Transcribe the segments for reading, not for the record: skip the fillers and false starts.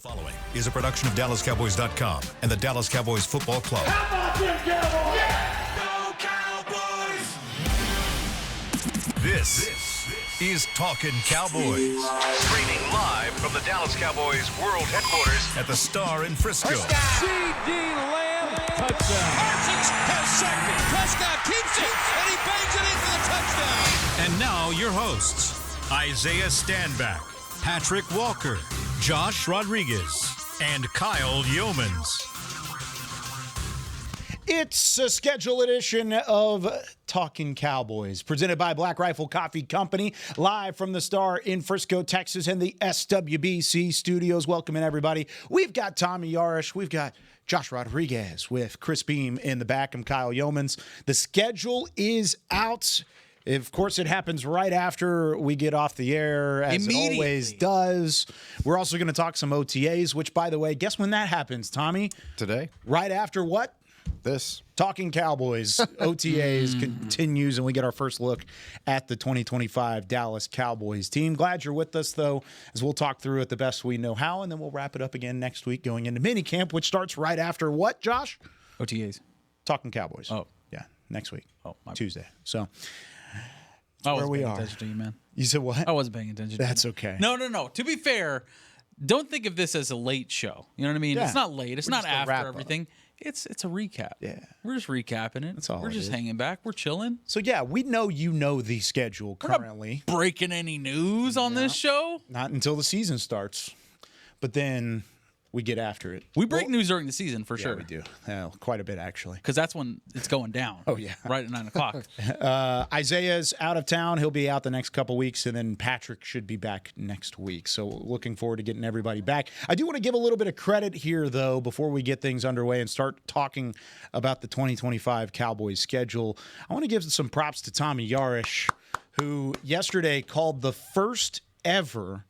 The following is a production of DallasCowboys.com and the Dallas Cowboys Football Club. How about them Cowboys? Yeah! Go Cowboys! This is Talkin Cowboys. Streaming live from the Dallas Cowboys World Headquarters at the Star in Frisco. C.D. Lamb, touchdown. Parsons has sacked it. Prescott keeps it, and he bangs it in for the touchdown. And now your hosts, Isaiah Stanback, Patrick Walker, Josh Rodriguez, and Kyle Youmans. It's a schedule edition of Talkin Cowboys, presented by Black Rifle Coffee Company, live from the Star in Frisco, Texas, and the SWBC studios. Welcoming everybody. We've got Tommy Yarrish. We've got Josh Rodriguez with Chris Beam in the back. I'm Kyle Youmans. The schedule is out. Of course, it happens right after we get off the air, as it always does. We're also going to talk some OTAs, which, by the way, guess when that happens, Tommy? Today. Right after what? This. Talking Cowboys. OTAs continues, and we get our first look at the 2025 Dallas Cowboys team. Glad you're with us, though, as we'll talk through it the best we know how, and then we'll wrap it up again next week going into minicamp, which starts right after what, Josh? OTAs. Talking Cowboys. Oh. Yeah, next week. Oh, my Tuesday. So I where wasn't we paying are. attention to you, man. You said what? I wasn't paying attention to you. That's okay. No. To be fair, don't think of this as a late show. You know what I mean? Yeah. It's not late. It's We're not just a after wrap-up. everything. It's a recap. Yeah. We're just recapping it. That's all We're it just is. hanging back. We're chilling. So, yeah, we know you know the schedule We're not currently. breaking any news on this show. Not until the season starts. But then we get after it. We break news during the season for Yeah, sure. we do. Quite a bit, actually. Because that's when it's going down. Oh, yeah. Right at 9 o'clock. Isaiah's out of town. He'll be out the next couple weeks, and then Patrick should be back next week. So looking forward to getting everybody back. I do want to give a little bit of credit here, though, before we get things underway and start talking about the 2025 Cowboys schedule. I want to give some props to Tommy Yarrish, who yesterday called the first ever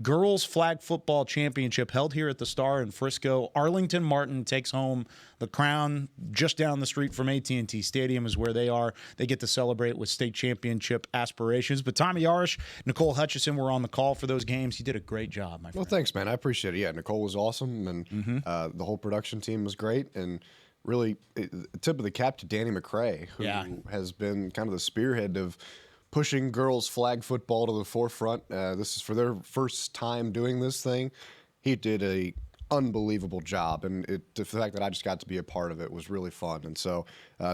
girls flag football championship held here at the Star in Frisco. Arlington Martin takes home the crown. Just down the street from AT&T Stadium is where they are. They get to celebrate with state championship aspirations. But Tommy Yarrish, Nicole Hutchison were on the call for those games. You did a great job, my friend. Well, thanks, man. I appreciate it. Yeah, Nicole was awesome, and the whole production team was great. And really, tip of the cap to Danny McCray, who has been kind of the spearhead of pushing girls flag football to the forefront. This is for their first time doing this thing. He did a unbelievable job, and the fact that I just got to be a part of it was really fun. And so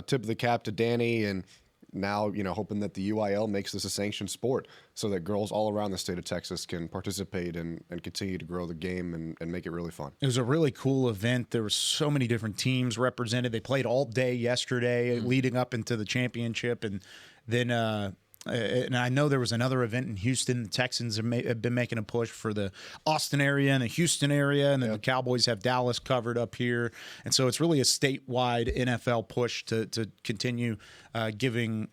tip of the cap to Danny, and now, hoping that the UIL makes this a sanctioned sport so that girls all around the state of Texas can participate and continue to grow the game and make it really fun. It was a really cool event. There were so many different teams represented. They played all day yesterday leading up into the championship, and then and I know there was another event in Houston. The Texans have been making a push for the Austin area and the Houston area, and then the Cowboys have Dallas covered up here. And so it's really a statewide NFL push to continue giving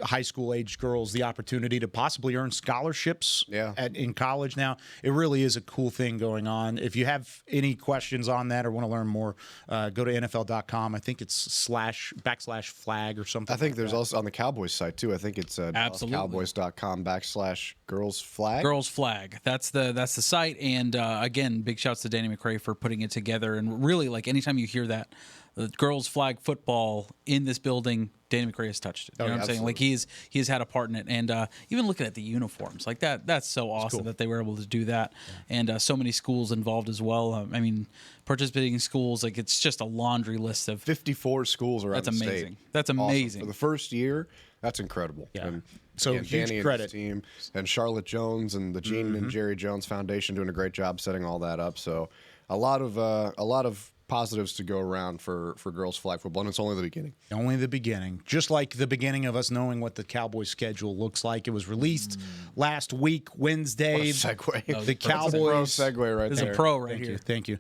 high school-aged girls the opportunity to possibly earn scholarships in college now. It really is a cool thing going on. If you have any questions on that or want to learn more, go to NFL.com. I think it's /flag or something. I think there's also on the Cowboys site, too. I think it's Cowboys.com/girls flag. Girls flag. That's the site. And again, big shouts to Danny McCray for putting it together. And really, like, anytime you hear that, the girls flag football in this building, Danny McCray has touched it. You know what I'm saying? Like, he's had a part in it. And even looking at the uniforms, like that's so awesome that they were able to do that. Yeah. And so many schools involved as well. I mean, participating schools, like, it's just a laundry list of 54 schools around the state. That's amazing. That's amazing. Awesome. For the first year, that's incredible. Yeah. And so again, huge Danny credit. and his team, and Charlotte Jones and the Gene and Jerry Jones Foundation doing a great job setting all that up. So a lot of positives to go around for girls flag football, and it's only the beginning. Only the beginning. Just like the beginning of us knowing what the Cowboys schedule looks like. It was released last week, Wednesday. What a segue. The Cowboys. That's a pro segue right This there. is a pro right here. Thank you.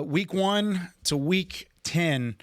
Week 1 to week 10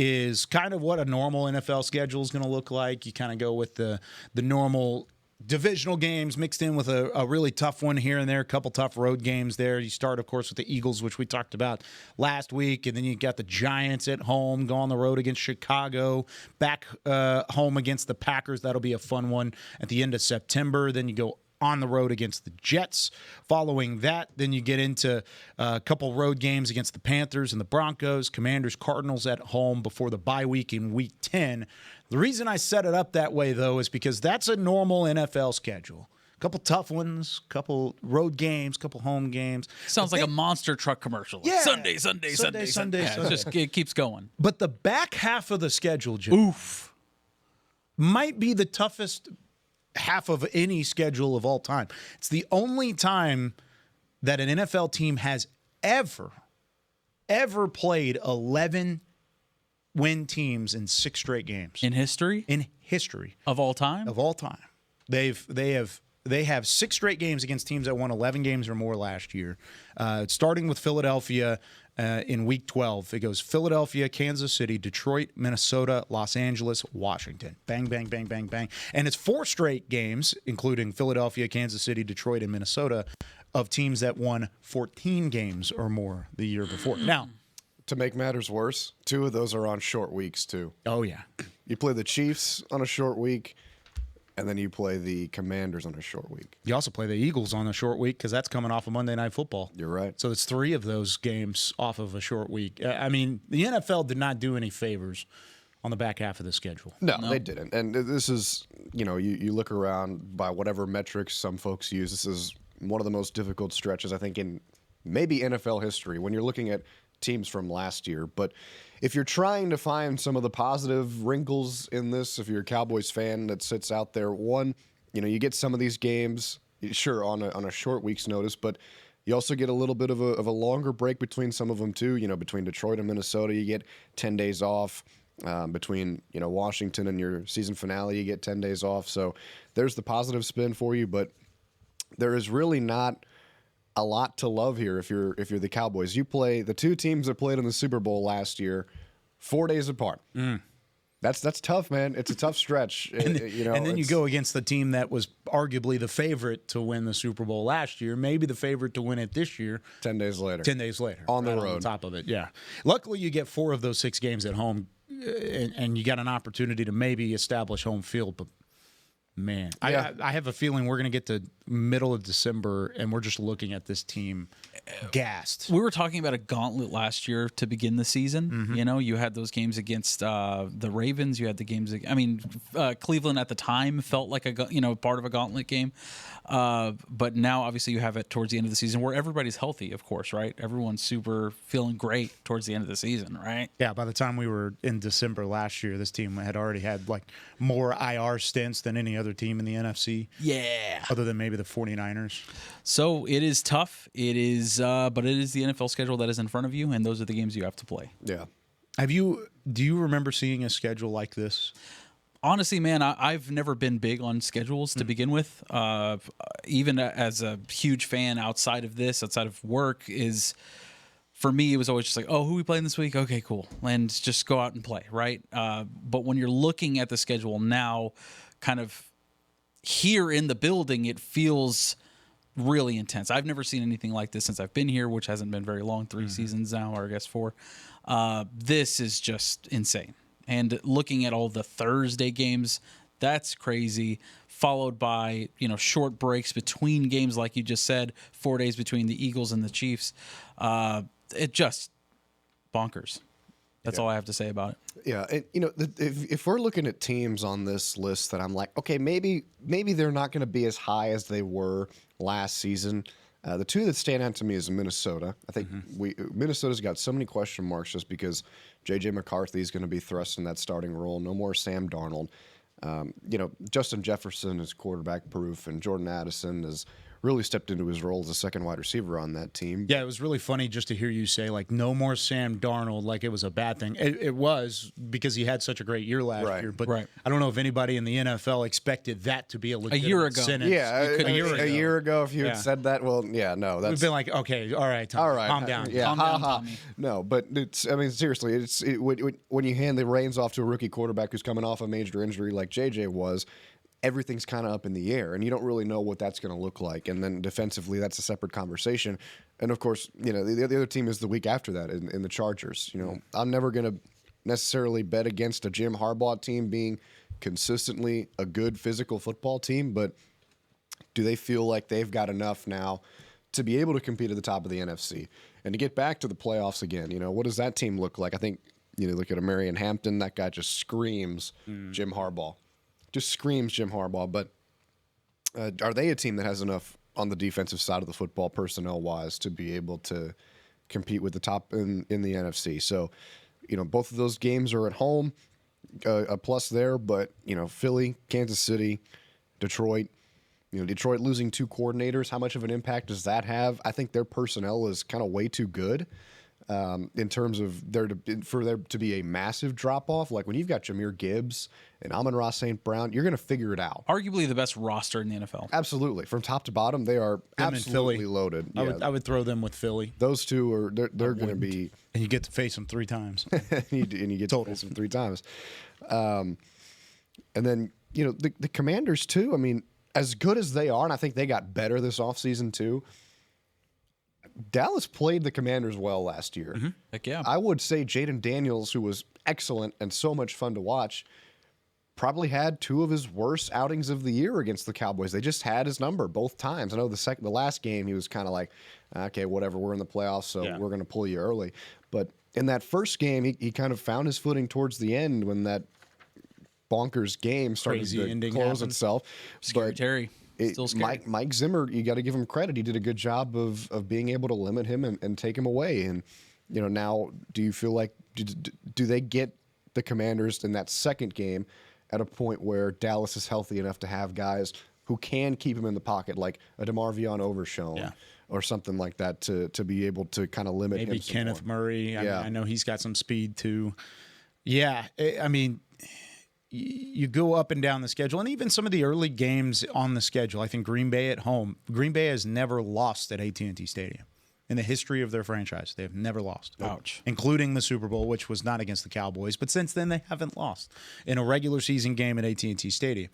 is kind of what a normal NFL schedule is going to look like. You kind of go with the normal divisional games mixed in with a really tough one here and there, a couple tough road games there. You start, of course, with the Eagles, which we talked about last week, and then you got the Giants at home, go on the road against Chicago, back home against the Packers. That'll be a fun one at the end of September. Then you go on the road against the Jets. Following that, then you get into a couple road games against the Panthers and the Broncos, Commanders, Cardinals at home before the bye week in Week 10. The reason I set it up that way, though, is because that's a normal NFL schedule. A couple tough ones, couple road games, couple home games. Sounds like a monster truck commercial. Yeah. Sunday. It keeps going. But the back half of the schedule, Jim, might be the toughest half of any schedule of all time. It's the only time that an NFL team has ever played 11 win teams in 6 straight games. In history? In history. Of all time? Of all time. They have 6 straight games against teams that won 11 games or more last year. Starting with Philadelphia in Week 12. It goes Philadelphia, Kansas City, Detroit, Minnesota, Los Angeles, Washington. Bang, bang, bang, bang, bang. And it's 4 straight games, including Philadelphia, Kansas City, Detroit, and Minnesota, of teams that won 14 games or more the year before. Now, to make matters worse, 2 of those are on short weeks, too. Oh, yeah. You play the Chiefs on a short week, and then you play the Commanders on a short week. You also play the Eagles on a short week because that's coming off of Monday Night Football. You're right. So it's 3 of those games off of a short week. I mean, the NFL did not do any favors on the back half of the schedule. No, they didn't. And this is, you look around by whatever metrics some folks use. This is one of the most difficult stretches, I think, in maybe NFL history when you're looking at teams from last year. But if you're trying to find some of the positive wrinkles in this, if you're a Cowboys fan that sits out there, one, you get some of these games, sure, on a short week's notice, but you also get a little bit of a longer break between some of them too. Between Detroit and Minnesota, you get 10 days off. Between Washington and your season finale, you get 10 days off. So there's the positive spin for you, but there is really not a lot to love here if you're the Cowboys. You play the 2 teams that played in the Super Bowl last year 4 days apart. That's tough, man. It's a tough stretch. And then you go against the team that was arguably the favorite to win the Super Bowl last year, maybe the favorite to win it this year. 10 days later. 10 days later. On the right road. On top of it, yeah. Luckily, you get 4 of those 6 games at home, and you got an opportunity to maybe establish home field, but man, yeah. I have a feeling we're going to get to middle of December, and we're just looking at this team gassed. We were talking about a gauntlet last year to begin the season. You had those games against the Ravens. You had the games. Cleveland at the time felt like part of a gauntlet game, but now obviously you have it towards the end of the season where everybody's healthy. Of course, right? Everyone's super feeling great towards the end of the season, right? Yeah. By the time we were in December last year, this team had already had more IR stints than any other team in the NFC. Yeah. Other than maybe the 49ers. So it is tough. It is, but it is the NFL schedule that is in front of you, and those are the games you have to play. Yeah. Do you remember seeing a schedule like this? Honestly, man, I've never been big on schedules to begin with. Even as a huge fan outside of work, for me, it was always just like, oh, who are we playing this week? Okay, cool. And just go out and play, right? But when you're looking at the schedule now, kind of here in the building, it feels really intense. I've never seen anything like this since I've been here, which hasn't been very long, 3 seasons now, or I guess 4. This is just insane. And looking at all the Thursday games, that's crazy. Followed by, short breaks between games, like you just said, 4 days between the Eagles and the Chiefs. It just bonkers. That's all I have to say about it. Yeah, and, if we're looking at teams on this list that I'm like, okay, maybe they're not going to be as high as they were last season. The 2 that stand out to me is Minnesota. I think Minnesota's got so many question marks just because J.J. McCarthy is going to be thrust in that starting role. No more Sam Darnold. Justin Jefferson is quarterback proof, and Jordan Addison has really stepped into his role as a second wide receiver on that team. Yeah, it was really funny just to hear you say, no more Sam Darnold, like it was a bad thing. It was because he had such a great year last year. But I don't know if anybody in the NFL expected that to be a legitimate year ago. sentence. Yeah, a year ago, if you had said that, well, yeah, no. We've been like, okay, all right, Tommy, calm down. Yeah, calm down, Tommy. No, but seriously, when you hand the reins off to a rookie quarterback who's coming off a major injury like JJ was, everything's kind of up in the air, and you don't really know what that's going to look like. And then defensively, that's a separate conversation. And of course, the other team is the week after that in the Chargers. I'm never going to necessarily bet against a Jim Harbaugh team being consistently a good physical football team, but Do they feel like they've got enough now to be able to compete at the top of the NFC and to get back to the playoffs again? What does that team look like? I think, look at a Marion Hampton, that guy just screams Jim Harbaugh. Just screams Jim Harbaugh. But are they a team that has enough on the defensive side of the football personnel-wise to be able to compete with the top in the NFC? So, both of those games are at home, a plus there. But, Philly, Kansas City, Detroit, Detroit losing 2 coordinators, how much of an impact does that have? I think their personnel is kind of way too good in terms of for there to be a massive drop-off. Like when you've got Jahmyr Gibbs and Amon-Ra St. Brown, you're going to figure it out. Arguably the best roster in the NFL. Absolutely. From top to bottom, they are absolutely loaded. I would throw them with Philly. Those two are they're going to be... And you get to face them 3 times. and you get to face them 3 times. And then, the Commanders, too, I mean, as good as they are, and I think they got better this offseason too, Dallas played the Commanders well last year. Mm-hmm. Heck yeah. I would say Jaden Daniels, who was excellent and so much fun to watch, probably had 2 of his worst outings of the year against the Cowboys. They just had his number both times. I know the last game he was kind of like, okay, whatever, we're in the playoffs, so we're going to pull you early. But in that first game, he kind of found his footing towards the end when that bonkers game started to close itself. Scary Terry. Still scary. Mike Zimmer, you got to give him credit. He did a good job of being able to limit him and take him away. And now, do you feel like do they get the Commanders in that second game at a point where Dallas is healthy enough to have guys who can keep him in the pocket, like a DeMarvion Overshown or something like that, to be able to kind of limit him? Maybe Kenneth Murray. I know he's got some speed too. Yeah, I mean, you go up and down the schedule, and even some of the early games on the schedule. I think Green Bay at home. Green Bay has never lost at AT&T Stadium in the history of their franchise. They have never lost. Ouch. Including the Super Bowl, which was not against the Cowboys, but since then they haven't lost in a regular season game at AT&T Stadium.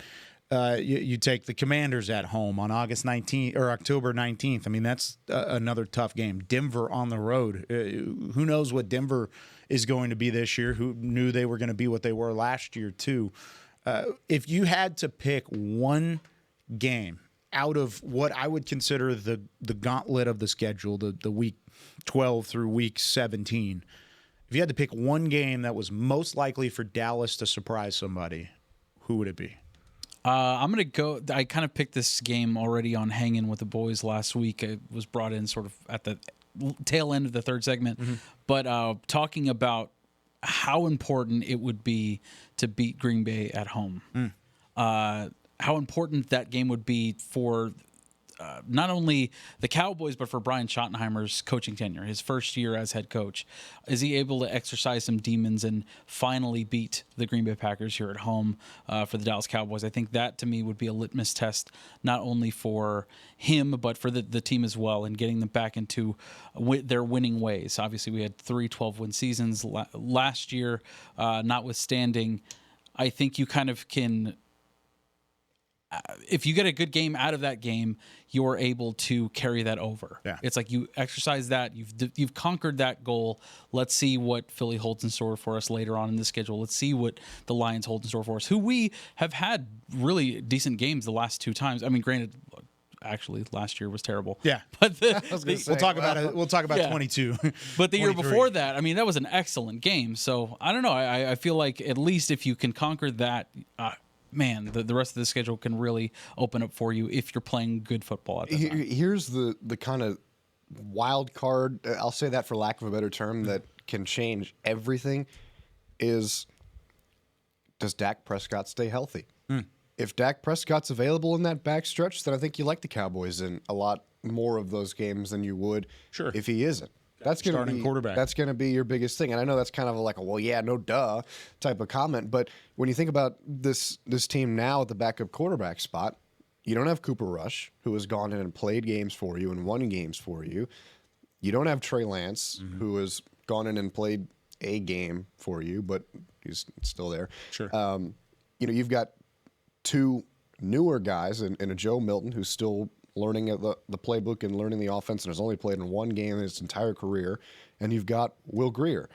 You take the Commanders at home on August 19th or October 19th. I mean, that's another tough game. Denver on the road. Who knows what Denver is going to be this year? Who knew they were going to be what they were last year too? If you had to pick one game out of what I would consider the gauntlet of the schedule, the week 12 through week 17, if you had to pick one game that was most likely for Dallas to surprise somebody, who would it be? I'm going to go. I kind of picked this game already on Hanging with the Boys last week. It was brought in sort of at the tail end of the third segment. Mm-hmm. But talking about how important it would be to beat Green Bay at home. How important that game would be for not only the Cowboys, but for Brian Schottenheimer's coaching tenure, his first year as head coach. Is he able to exercise some demons and finally beat the Green Bay Packers here at home for the Dallas Cowboys? I think that, to me, would be a litmus test, not only for him, but for the team as well, and getting them back into their winning ways. Obviously, we had 3 12-win seasons last year, notwithstanding. I think you kind of can... if you get a good game out of that game, you're able to carry that over. Yeah. It's like you exercise that, you've conquered that goal. Let's see what Philly holds in store for us later on in the schedule. Let's see what the Lions hold in store for us, who we have had really decent games the last 2 times. I mean, granted, actually last year was terrible. Yeah. But we'll talk about it. We'll talk about 22. But the year before that, I mean, that was an excellent game. So I don't know. I feel like at least if you can conquer that, man, the rest of the schedule can really open up for you if you're playing good football at that time. Here's the kind of wild card, I'll say that for lack of a better term, that can change everything is, does Dak Prescott stay healthy? If Dak Prescott's available in that backstretch, then I think you like the Cowboys in a lot more of those games than you would if he isn't. That's going to be quarterback. That's going to be your biggest thing, and I know that's kind of like a well, yeah, no duh type of comment. But when you think about this team now at the backup quarterback spot, you don't have Cooper Rush, who has gone in and played games for you and won games for you. You don't have Trey Lance, who has gone in and played a game for you, but he's still there. Sure. You've got 2 newer guys and a Joe Milton who's still learning the playbook and learning the offense and has only played in 1 game in his entire career. And you've got Will Grier.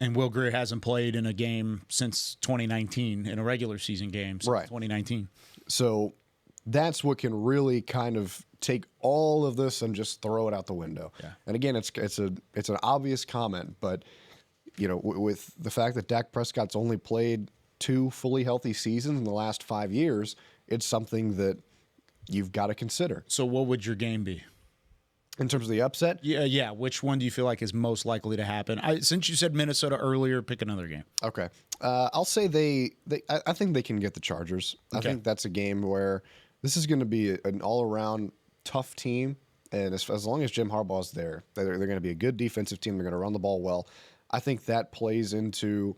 And Will Grier hasn't played in a game since 2019, in a regular season game since 2019. So that's what can really kind of take all of this and just throw it out the window. Yeah. And again, it's an obvious comment, but with the fact that Dak Prescott's only played 2 fully healthy seasons in the last 5 years, it's something that you've got to consider. So what would your game be? In terms of the upset? Yeah. Which one do you feel like is most likely to happen? Since you said Minnesota earlier, pick another game. Okay. I'll say I think they can get the Chargers. I think that's a game where this is going to be an all-around tough team, and as long as Jim Harbaugh's there, they're going to be a good defensive team. They're going to run the ball well. I think that plays into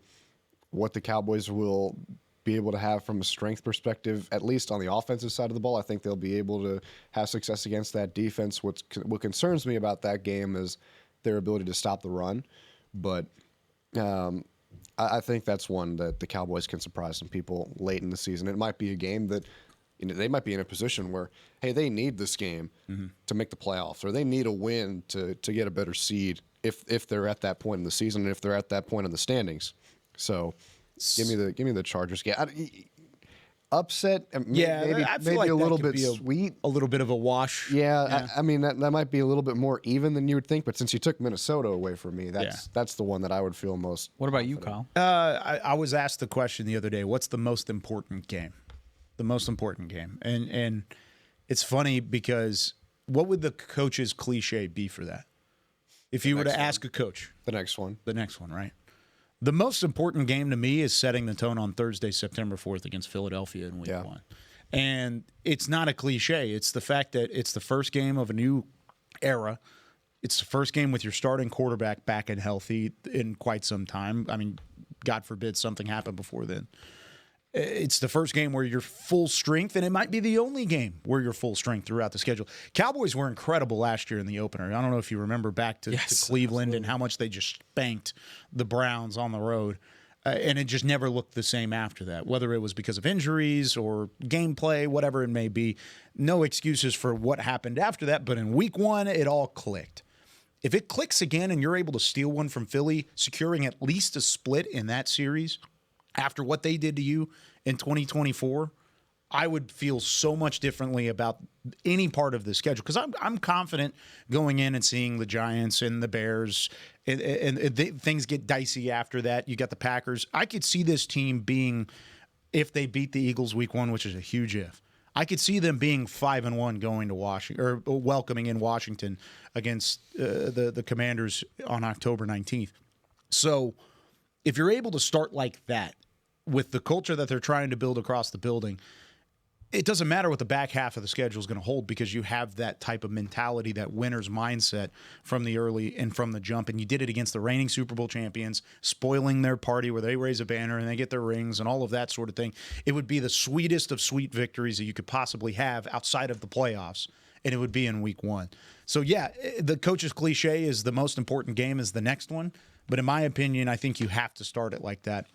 what the Cowboys will be able to have from a strength perspective, at least on the offensive side of the ball. I think they'll be able to have success against that defense. What concerns me about that game is their ability to stop the run. But I think that's one that the Cowboys can surprise some people late in the season. It might be a game that they might be in a position where, hey, they need this game to make the playoffs, or they need a win to get a better seed if they're at that point in the season and if they're at that point in the standings. So give me the Chargers game. Upset, maybe like a little bit sweet, a little bit of a wash. Yeah. I mean that might be a little bit more even than you would think. But since you took Minnesota away from me, that's the one that I would feel most. What about you, Kyle? I was asked the question the other day: what's the most important game? The most important game, and it's funny because what would the coach's cliche be for that? If you were to ask a coach, the next one, right? The most important game to me is setting the tone on Thursday, September 4th against Philadelphia in Week 1. And it's not a cliche. It's the fact that it's the first game of a new era. It's the first game with your starting quarterback back and healthy in quite some time. I mean, God forbid something happened before then. It's the first game where you're full strength, and it might be the only game where you're full strength throughout the schedule. Cowboys were incredible last year in the opener. I don't know if you remember back to Cleveland and how much they just spanked the Browns on the road, and it just never looked the same after that, whether it was because of injuries or gameplay, whatever it may be. No excuses for what happened after that, but in Week 1, it all clicked. If it clicks again and you're able to steal one from Philly, securing at least a split in that series after what they did to you in 2024, I would feel so much differently about any part of the schedule because I'm confident going in and seeing the Giants and the Bears, and things get dicey after that. You got the Packers. I could see this team being, if they beat the Eagles Week 1, which is a huge if, I could see them being 5-1 going to Washington or welcoming in Washington against the Commanders on October 19th. So if you're able to start like that, with the culture that they're trying to build across the building, it doesn't matter what the back half of the schedule is going to hold because you have that type of mentality, that winner's mindset from the early and from the jump. And you did it against the reigning Super Bowl champions, spoiling their party where they raise a banner and they get their rings and all of that sort of thing. It would be the sweetest of sweet victories that you could possibly have outside of the playoffs, and it would be in Week 1. So, yeah, the coach's cliche is the most important game is the next one. But in my opinion, I think you have to start it like that.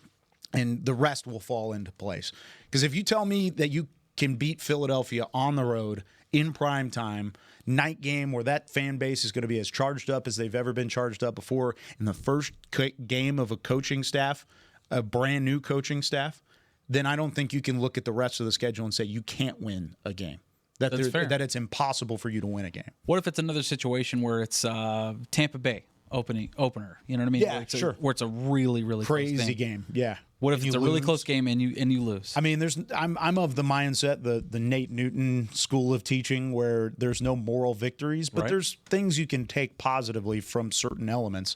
And the rest will fall into place. Because if you tell me that you can beat Philadelphia on the road in prime time, night game where that fan base is going to be as charged up as they've ever been charged up before in the first game of a coaching staff, a brand new coaching staff, then I don't think you can look at the rest of the schedule and say you can't win a game. That it's impossible for you to win a game. What if it's another situation where it's Tampa Bay opener? You know what I mean? Yeah, where it's a really, really crazy close game. Yeah. What if it's a really close game and you lose? I mean, I'm of the mindset, the Nate Newton school of teaching, where there's no moral victories, but there's things you can take positively from certain elements.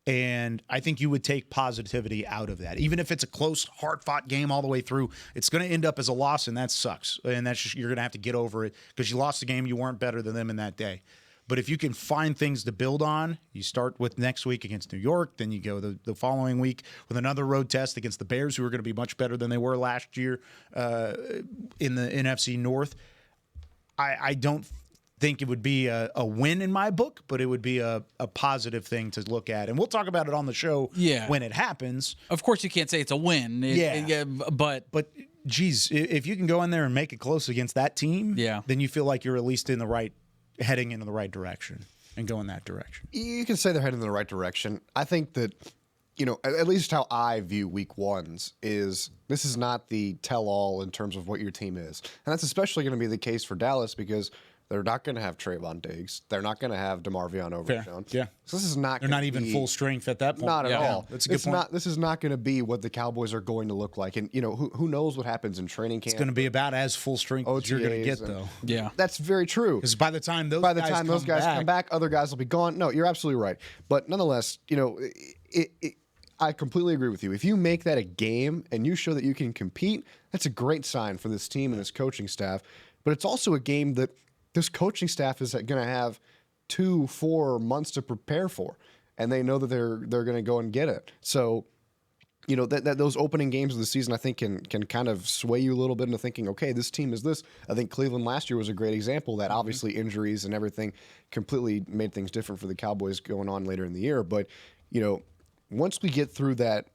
And I think you would take positivity out of that. Even if it's a close, hard-fought game all the way through, it's going to end up as a loss, and that sucks. And that's just, you're going to have to get over it because you lost the game. You weren't better than them in that day. But if you can find things to build on, you start with next week against New York, then you go the following week with another road test against the Bears, who are going to be much better than they were last year in the NFC North. I don't think it would be a win in my book, but it would be a positive thing to look at. And we'll talk about it on the show when it happens. Of course, you can't say it's a win. But geez, if you can go in there and make it close against that team, then you feel like you're at least heading in the right direction and go in that direction. You can say they're heading in the right direction. I think that, at least how I view week ones is this is not the tell-all in terms of what your team is. And that's especially going to be the case for Dallas because they're not going to have Trayvon Diggs. They're not going to have DeMarvion Overshown. Yeah. So this is not. They're not even full strength at that point. Not at all. That's a good point. This is not going to be what the Cowboys are going to look like. And who knows what happens in training camp? It's going to be about as full strength as you're going to get, though. Yeah, that's very true. Because by the time those guys come back, other guys will be gone. No, you're absolutely right. But nonetheless, I completely agree with you. If you make that a game and you show that you can compete, that's a great sign for this team and this coaching staff. But it's also a game that this coaching staff is going to have 2-4 months to prepare for, and they know that they're going to go and get it. So, that those opening games of the season, I think, can kind of sway you a little bit into thinking, okay, this team is this. I think Cleveland last year was a great example that obviously injuries and everything completely made things different for the Cowboys going on later in the year. But, once we get through that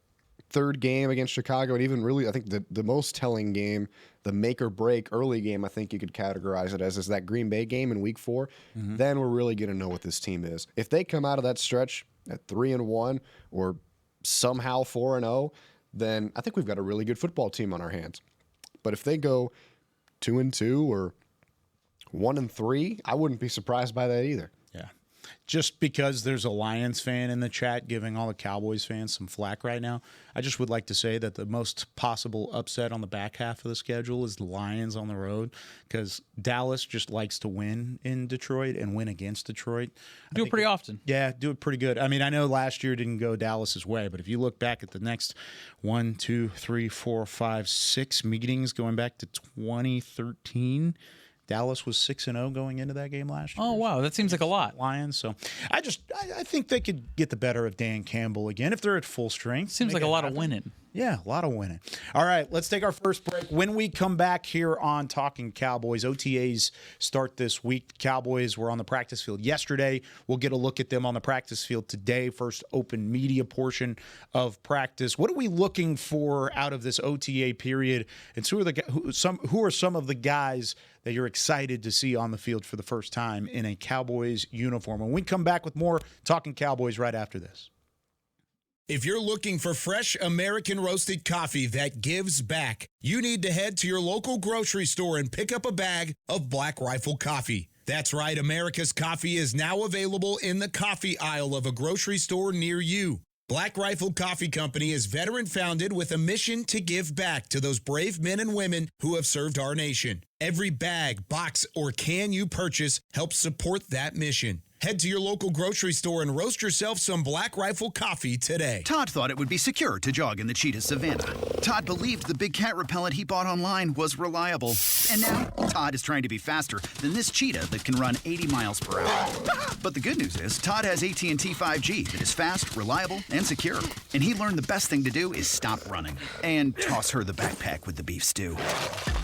third game against Chicago, and even really, I think the most telling game, the make or break early game, I think you could categorize it as is that Green Bay game in week 4. Then we're really going to know what this team is. If they come out of that stretch at 3-1 or somehow 4-0, then I think we've got a really good football team on our hands. But if they go 2-2 or 1-3, I wouldn't be surprised by that either. Yeah. Just because there's a Lions fan in the chat giving all the Cowboys fans some flack right now, I just would like to say that the most possible upset on the back half of the schedule is the Lions on the road, because Dallas just likes to win in Detroit and win against Detroit. Do it pretty often. Yeah, do it pretty good. I mean, I know last year didn't go Dallas's way, but if you look back at the next 1, 2, 3, 4, 5, 6 meetings going back to 2013, Dallas was 6-0 going into that game last year. Oh, wow. That seems like a lot. Lions. So I think they could get the better of Dan Campbell again if they're at full strength. Seems like a lot of winning. Yeah, a lot of winning. All right, let's take our first break. When we come back here on Talkin Cowboys, OTAs start this week. Cowboys were on the practice field yesterday. We'll get a look at them on the practice field today. First open media portion of practice. What are we looking for out of this OTA period? And who are some of the guys that you're excited to see on the field for the first time in a Cowboys uniform? When we come back with more Talkin Cowboys right after this. If you're looking for fresh American roasted coffee that gives back, you need to head to your local grocery store and pick up a bag of Black Rifle coffee. That's right, America's coffee is now available in the coffee aisle of a grocery store near you. Black Rifle Coffee Company is veteran-founded with a mission to give back to those brave men and women who have served our nation. Every bag, box, or can you purchase helps support that mission. Head to your local grocery store and roast yourself some Black Rifle coffee today. Todd thought it would be secure to jog in the cheetah savanna. Todd believed the big cat repellent he bought online was reliable. And now, Todd is trying to be faster than this cheetah that can run 80 miles per hour. But the good news is, Todd has AT&T 5G that is fast, reliable, and secure. And he learned the best thing to do is stop running and toss her the backpack with the beef stew.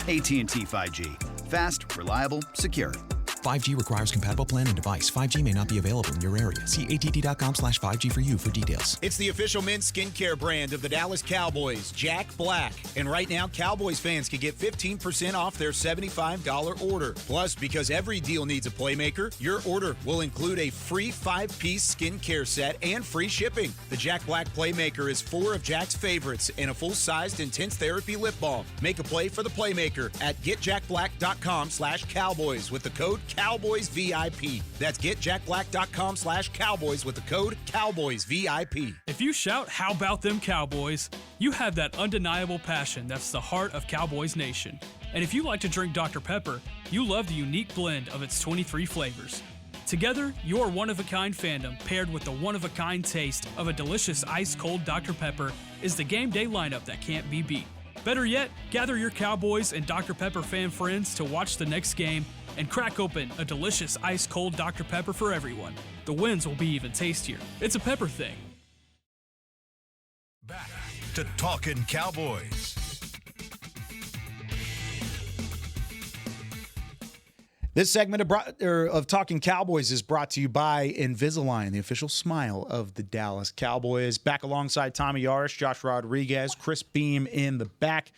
AT&T 5G. Fast, reliable, secure. 5G requires compatible plan and device. 5G may not be available in your area. See att.com/5G for you for details. It's the official men's skincare brand of the Dallas Cowboys, Jack Black. And right now, Cowboys fans can get 15% off their $75 order. Plus, because every deal needs a playmaker, your order will include a free 5-piece skincare set and free shipping. The Jack Black Playmaker is 4 of Jack's favorites and a full-sized intense therapy lip balm. Make a play for the Playmaker at getjackblack.com/Cowboys with the code CowboysVIP. That's getjackblack.com/Cowboys with the code CowboysVIP. If you shout, "How about them Cowboys?" you have that undeniable passion that's the heart of Cowboys Nation. And if you like to drink Dr. Pepper, you love the unique blend of its 23 flavors. Together, your one-of-a-kind fandom paired with the one-of-a-kind taste of a delicious ice-cold Dr. Pepper is the game day lineup that can't be beat. Better yet, gather your Cowboys and Dr. Pepper fan friends to watch the next game and crack open a delicious ice-cold Dr. Pepper for everyone. The wins will be even tastier. It's a pepper thing. Back to Talkin Cowboys. This segment of Talkin Cowboys is brought to you by Invisalign, the official smile of the Dallas Cowboys. Back alongside Tommy Yarrish, Josh Rodriguez, Chris Beam in the back.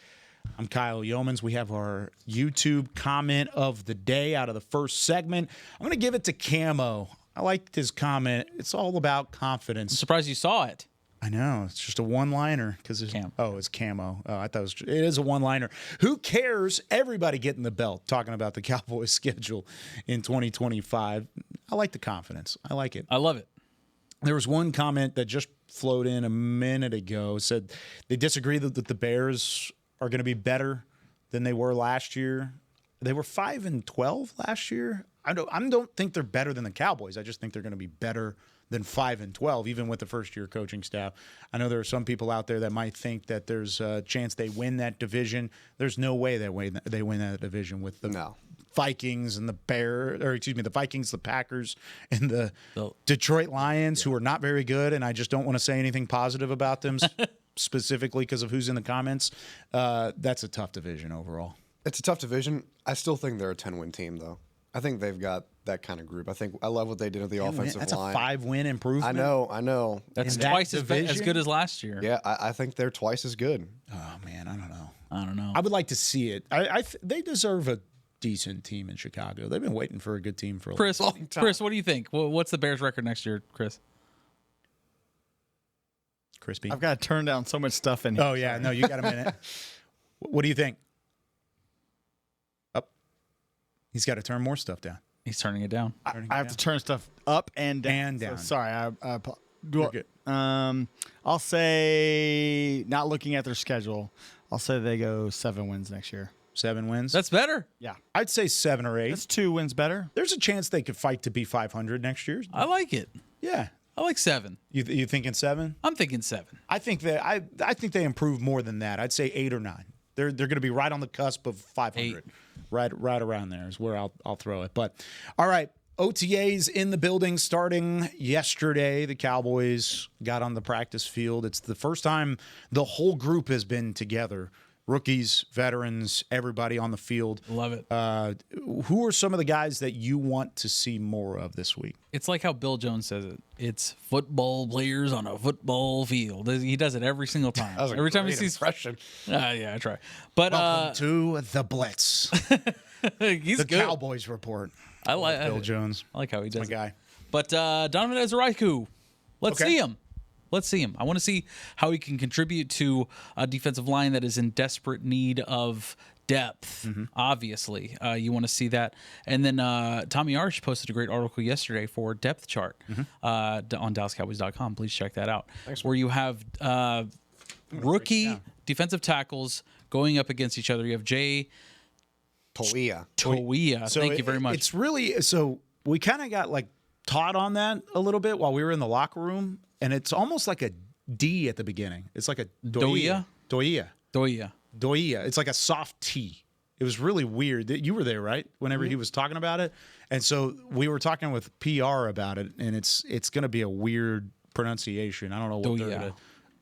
I'm Kyle Youmans. We have our YouTube comment of the day out of the first segment. I'm going to give it to Camo. I liked his comment. It's all about confidence. I'm surprised you saw it. I know. It's just a one-liner because it's camo. Oh, I thought it is a one-liner. Who cares? Everybody getting the belt. Talking about the Cowboys' schedule in 2025. I like the confidence. I like it. I love it. There was one comment that just flowed in a minute ago. Said they disagree that the Bears are going to be better than they were last year. They were 5-12 last year. I don't think they're better than the Cowboys. I just think they're going to be better than 5-12, even with the first-year coaching staff. I know there are some people out there that might think that there's a chance they win that division. There's no way they win that division with the Vikings and the the Vikings, the Packers, and the Detroit Lions, who are not very good, and I just don't want to say anything positive about them specifically because of who's in the comments. That's a tough division overall. It's a tough division. I still think they're a 10-win team, though. I think they've got that kind of group. I love what they did at the offensive line. That's a 5-win improvement. I know. That's twice as good as last year. Yeah, I think they're twice as good. Oh, man, I don't know. I would like to see it. They deserve a decent team in Chicago. They've been waiting for a good team for a long time. Chris, what do you think? What's the Bears' record next year, Chris? Crispy. I've got to turn down so much stuff in here. Oh, yeah. No, you got a minute. What do you think? Up. He's got to turn more stuff down. He's turning it down. I have to turn stuff up and down. And down. So, sorry. You're good. I'll say, not looking at their schedule, I'll say they go 7 wins next year. 7 wins? That's better. Yeah. I'd say 7 or 8. That's 2 wins better. There's a chance they could fight to be 500 next year. I like it. Yeah. I like 7. You thinking 7? I'm thinking 7. I think that I think they improve more than that. I'd say 8 or 9. They're going to be right on the cusp of 500. 8. Right around there is where I'll throw it. But all right, OTAs in the building starting yesterday. The Cowboys got on the practice field. It's the first time the whole group has been together. Rookies, veterans, everybody on the field. Love it. Who are some of the guys that you want to see more of this week? It's like how Bill Jones says it. It's football players on a football field. He does it every single time. Every time he sees impression. Yeah, I try. But welcome to the Blitz. He's the good. Cowboys report. I like Bill Jones. I like how he does. My guy. But Donovan Ezraiku, let's see him. Let's see him. I want to see how he can contribute to a defensive line that is in desperate need of depth, obviously. You want to see that. And then Tommy Yarrish posted a great article yesterday for Depth Chart on DallasCowboys.com. Please check that out. Thanks, where you have rookie defensive tackles going up against each other. You have Jay Toia. So Thank you very much. It's really, so we kind of got like taught on that a little bit while we were in the locker room. And it's almost like a D at the beginning. It's like a Doia. It's like a soft T. It was really weird. You were there, right? Whenever he was talking about it. And so we were talking with PR about it, and it's going to be a weird pronunciation. I don't know what they're going to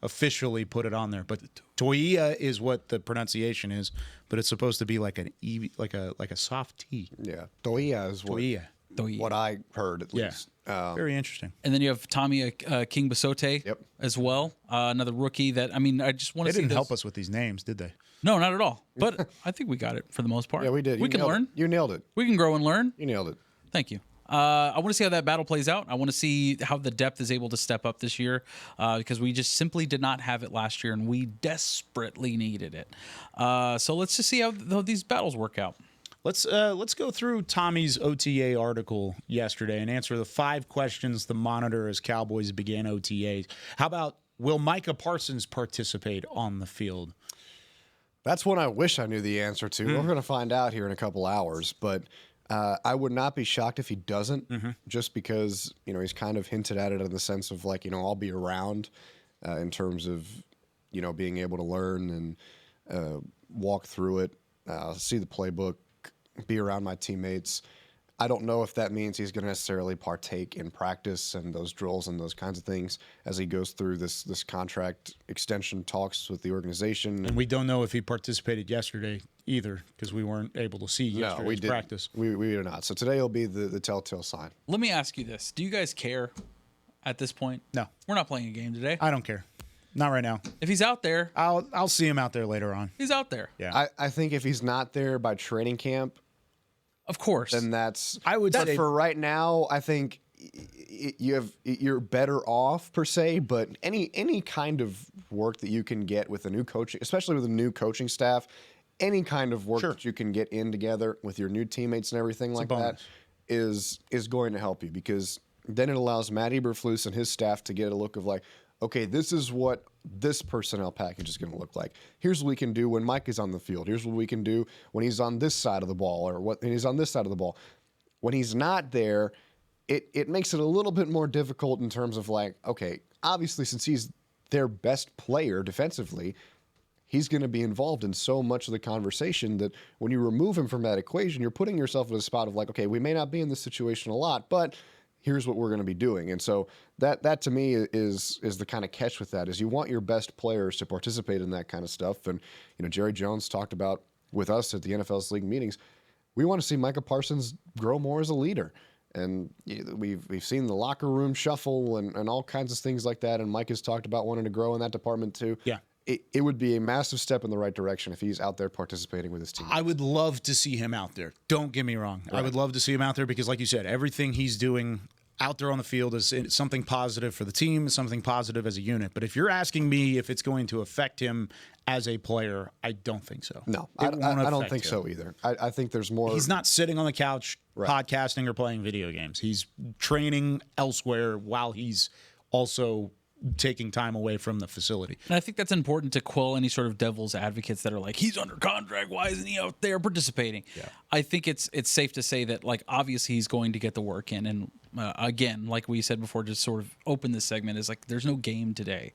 officially put it on there, but Doia is what the pronunciation is, but it's supposed to be like an like a soft T. Yeah. Doia is what I heard at least. Very interesting. And then you have Tommy King Basote as well. Another rookie that, I just want to see. They didn't help us with these names, did they? No, not at all. But I think we got it for the most part. Yeah, we did. We can learn. You nailed it. We can grow and learn. You nailed it. Thank you. I want to see how that battle plays out. I want to see how the depth is able to step up this year because we just simply did not have it last year, and we desperately needed it. So let's just see how these battles work out. Let's go through Tommy's OTA article yesterday and answer the 5 questions the Monitor as Cowboys began OTAs. How about, will Micah Parsons participate on the field? That's one I wish I knew the answer to. We're going to find out here in a couple hours, but I would not be shocked if he doesn't, just because he's kind of hinted at it in the sense of like I'll be around in terms of being able to learn and walk through it, see the playbook, be around my teammates. I don't know if that means he's going to necessarily partake in practice and those drills and those kinds of things as he goes through this contract extension talks with the organization. And we don't know if he participated yesterday either because we weren't able to see yesterday's practice. We did not. So today will be the telltale sign. Let me ask you this. Do you guys care at this point? No. We're not playing a game today. I don't care. Not right now. If he's out there. I'll see him out there later on. He's out there. Yeah. I think if he's not there by training camp, of course, then that's. I would say for right now, I think you're better off per se, but any kind of work that you can get with a new coaching, especially with a new coaching staff, any kind of work that you can get in together with your new teammates and everything like that is going to help you, because then it allows Matt Eberflus and his staff to get a look of like, okay, this is what this personnel package is going to look like. Here's what we can do when Mike is on the field. Here's what we can do when he's on this side of the ball, or when he's on this side of the ball. When he's not there, it makes it a little bit more difficult in terms of like, okay, obviously since he's their best player defensively, he's going to be involved in so much of the conversation that when you remove him from that equation, you're putting yourself in a spot of like, okay, we may not be in this situation a lot, but here's what we're going to be doing. And so that to me is the kind of catch with that, is you want your best players to participate in that kind of stuff. And, Jerry Jones talked about with us at the NFL's league meetings, we want to see Micah Parsons grow more as a leader. And we've seen the locker room shuffle and all kinds of things like that. And Mike has talked about wanting to grow in that department too. Yeah. It would be a massive step in the right direction if he's out there participating with his team. I would love to see him out there. Don't get me wrong. Right. I would love to see him out there because, like you said, everything he's doing out there on the field is something positive for the team, something positive as a unit. But if you're asking me if it's going to affect him as a player, I don't think so. No, I don't think so either. I think there's more. He's not sitting on the couch podcasting or playing video games. He's training elsewhere while he's also taking time away from the facility. And I think that's important to quell any sort of devil's advocates that are like, he's under contract, why isn't he out there participating? Yeah. I think it's safe to say that, like, obviously he's going to get the work in. And again, like we said before, just sort of open this segment, is like, there's no game today.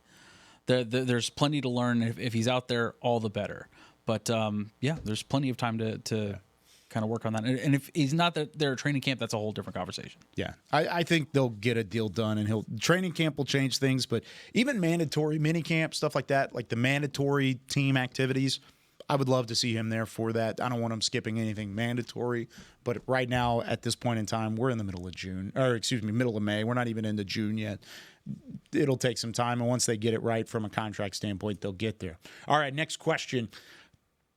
There's plenty to learn. If he's out there, all the better. But there's plenty of time to kind of work on that. And if he's not there at training camp, that's a whole different conversation. Yeah, I think they'll get a deal done, and training camp will change things. But even mandatory mini camp, stuff like that, like the mandatory team activities, I would love to see him there for that. I don't want him skipping anything mandatory. But right now, at this point in time, we're in the middle of May. We're not even into June yet. It'll take some time, and once they get it right from a contract standpoint, they'll get there. All right, next question.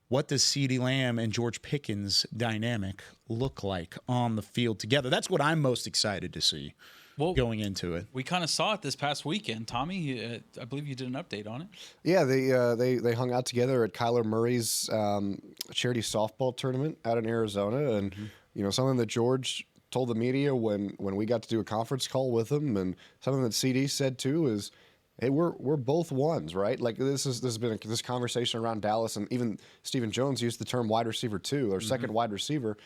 What does CeeDee Lamb and George Pickens' dynamic look like on the field together? That's what I'm most excited to see going into it. We kind of saw it this past weekend. Tommy, I believe you did an update on it. Yeah, they hung out together at Kyler Murray's charity softball tournament out in Arizona. And, something that George told the media when we got to do a conference call with him, and something that CD said too, is, hey, we're both ones, right? Like this has been this conversation around Dallas, and even Stephen Jones used the term wide receiver too, or second wide receiver,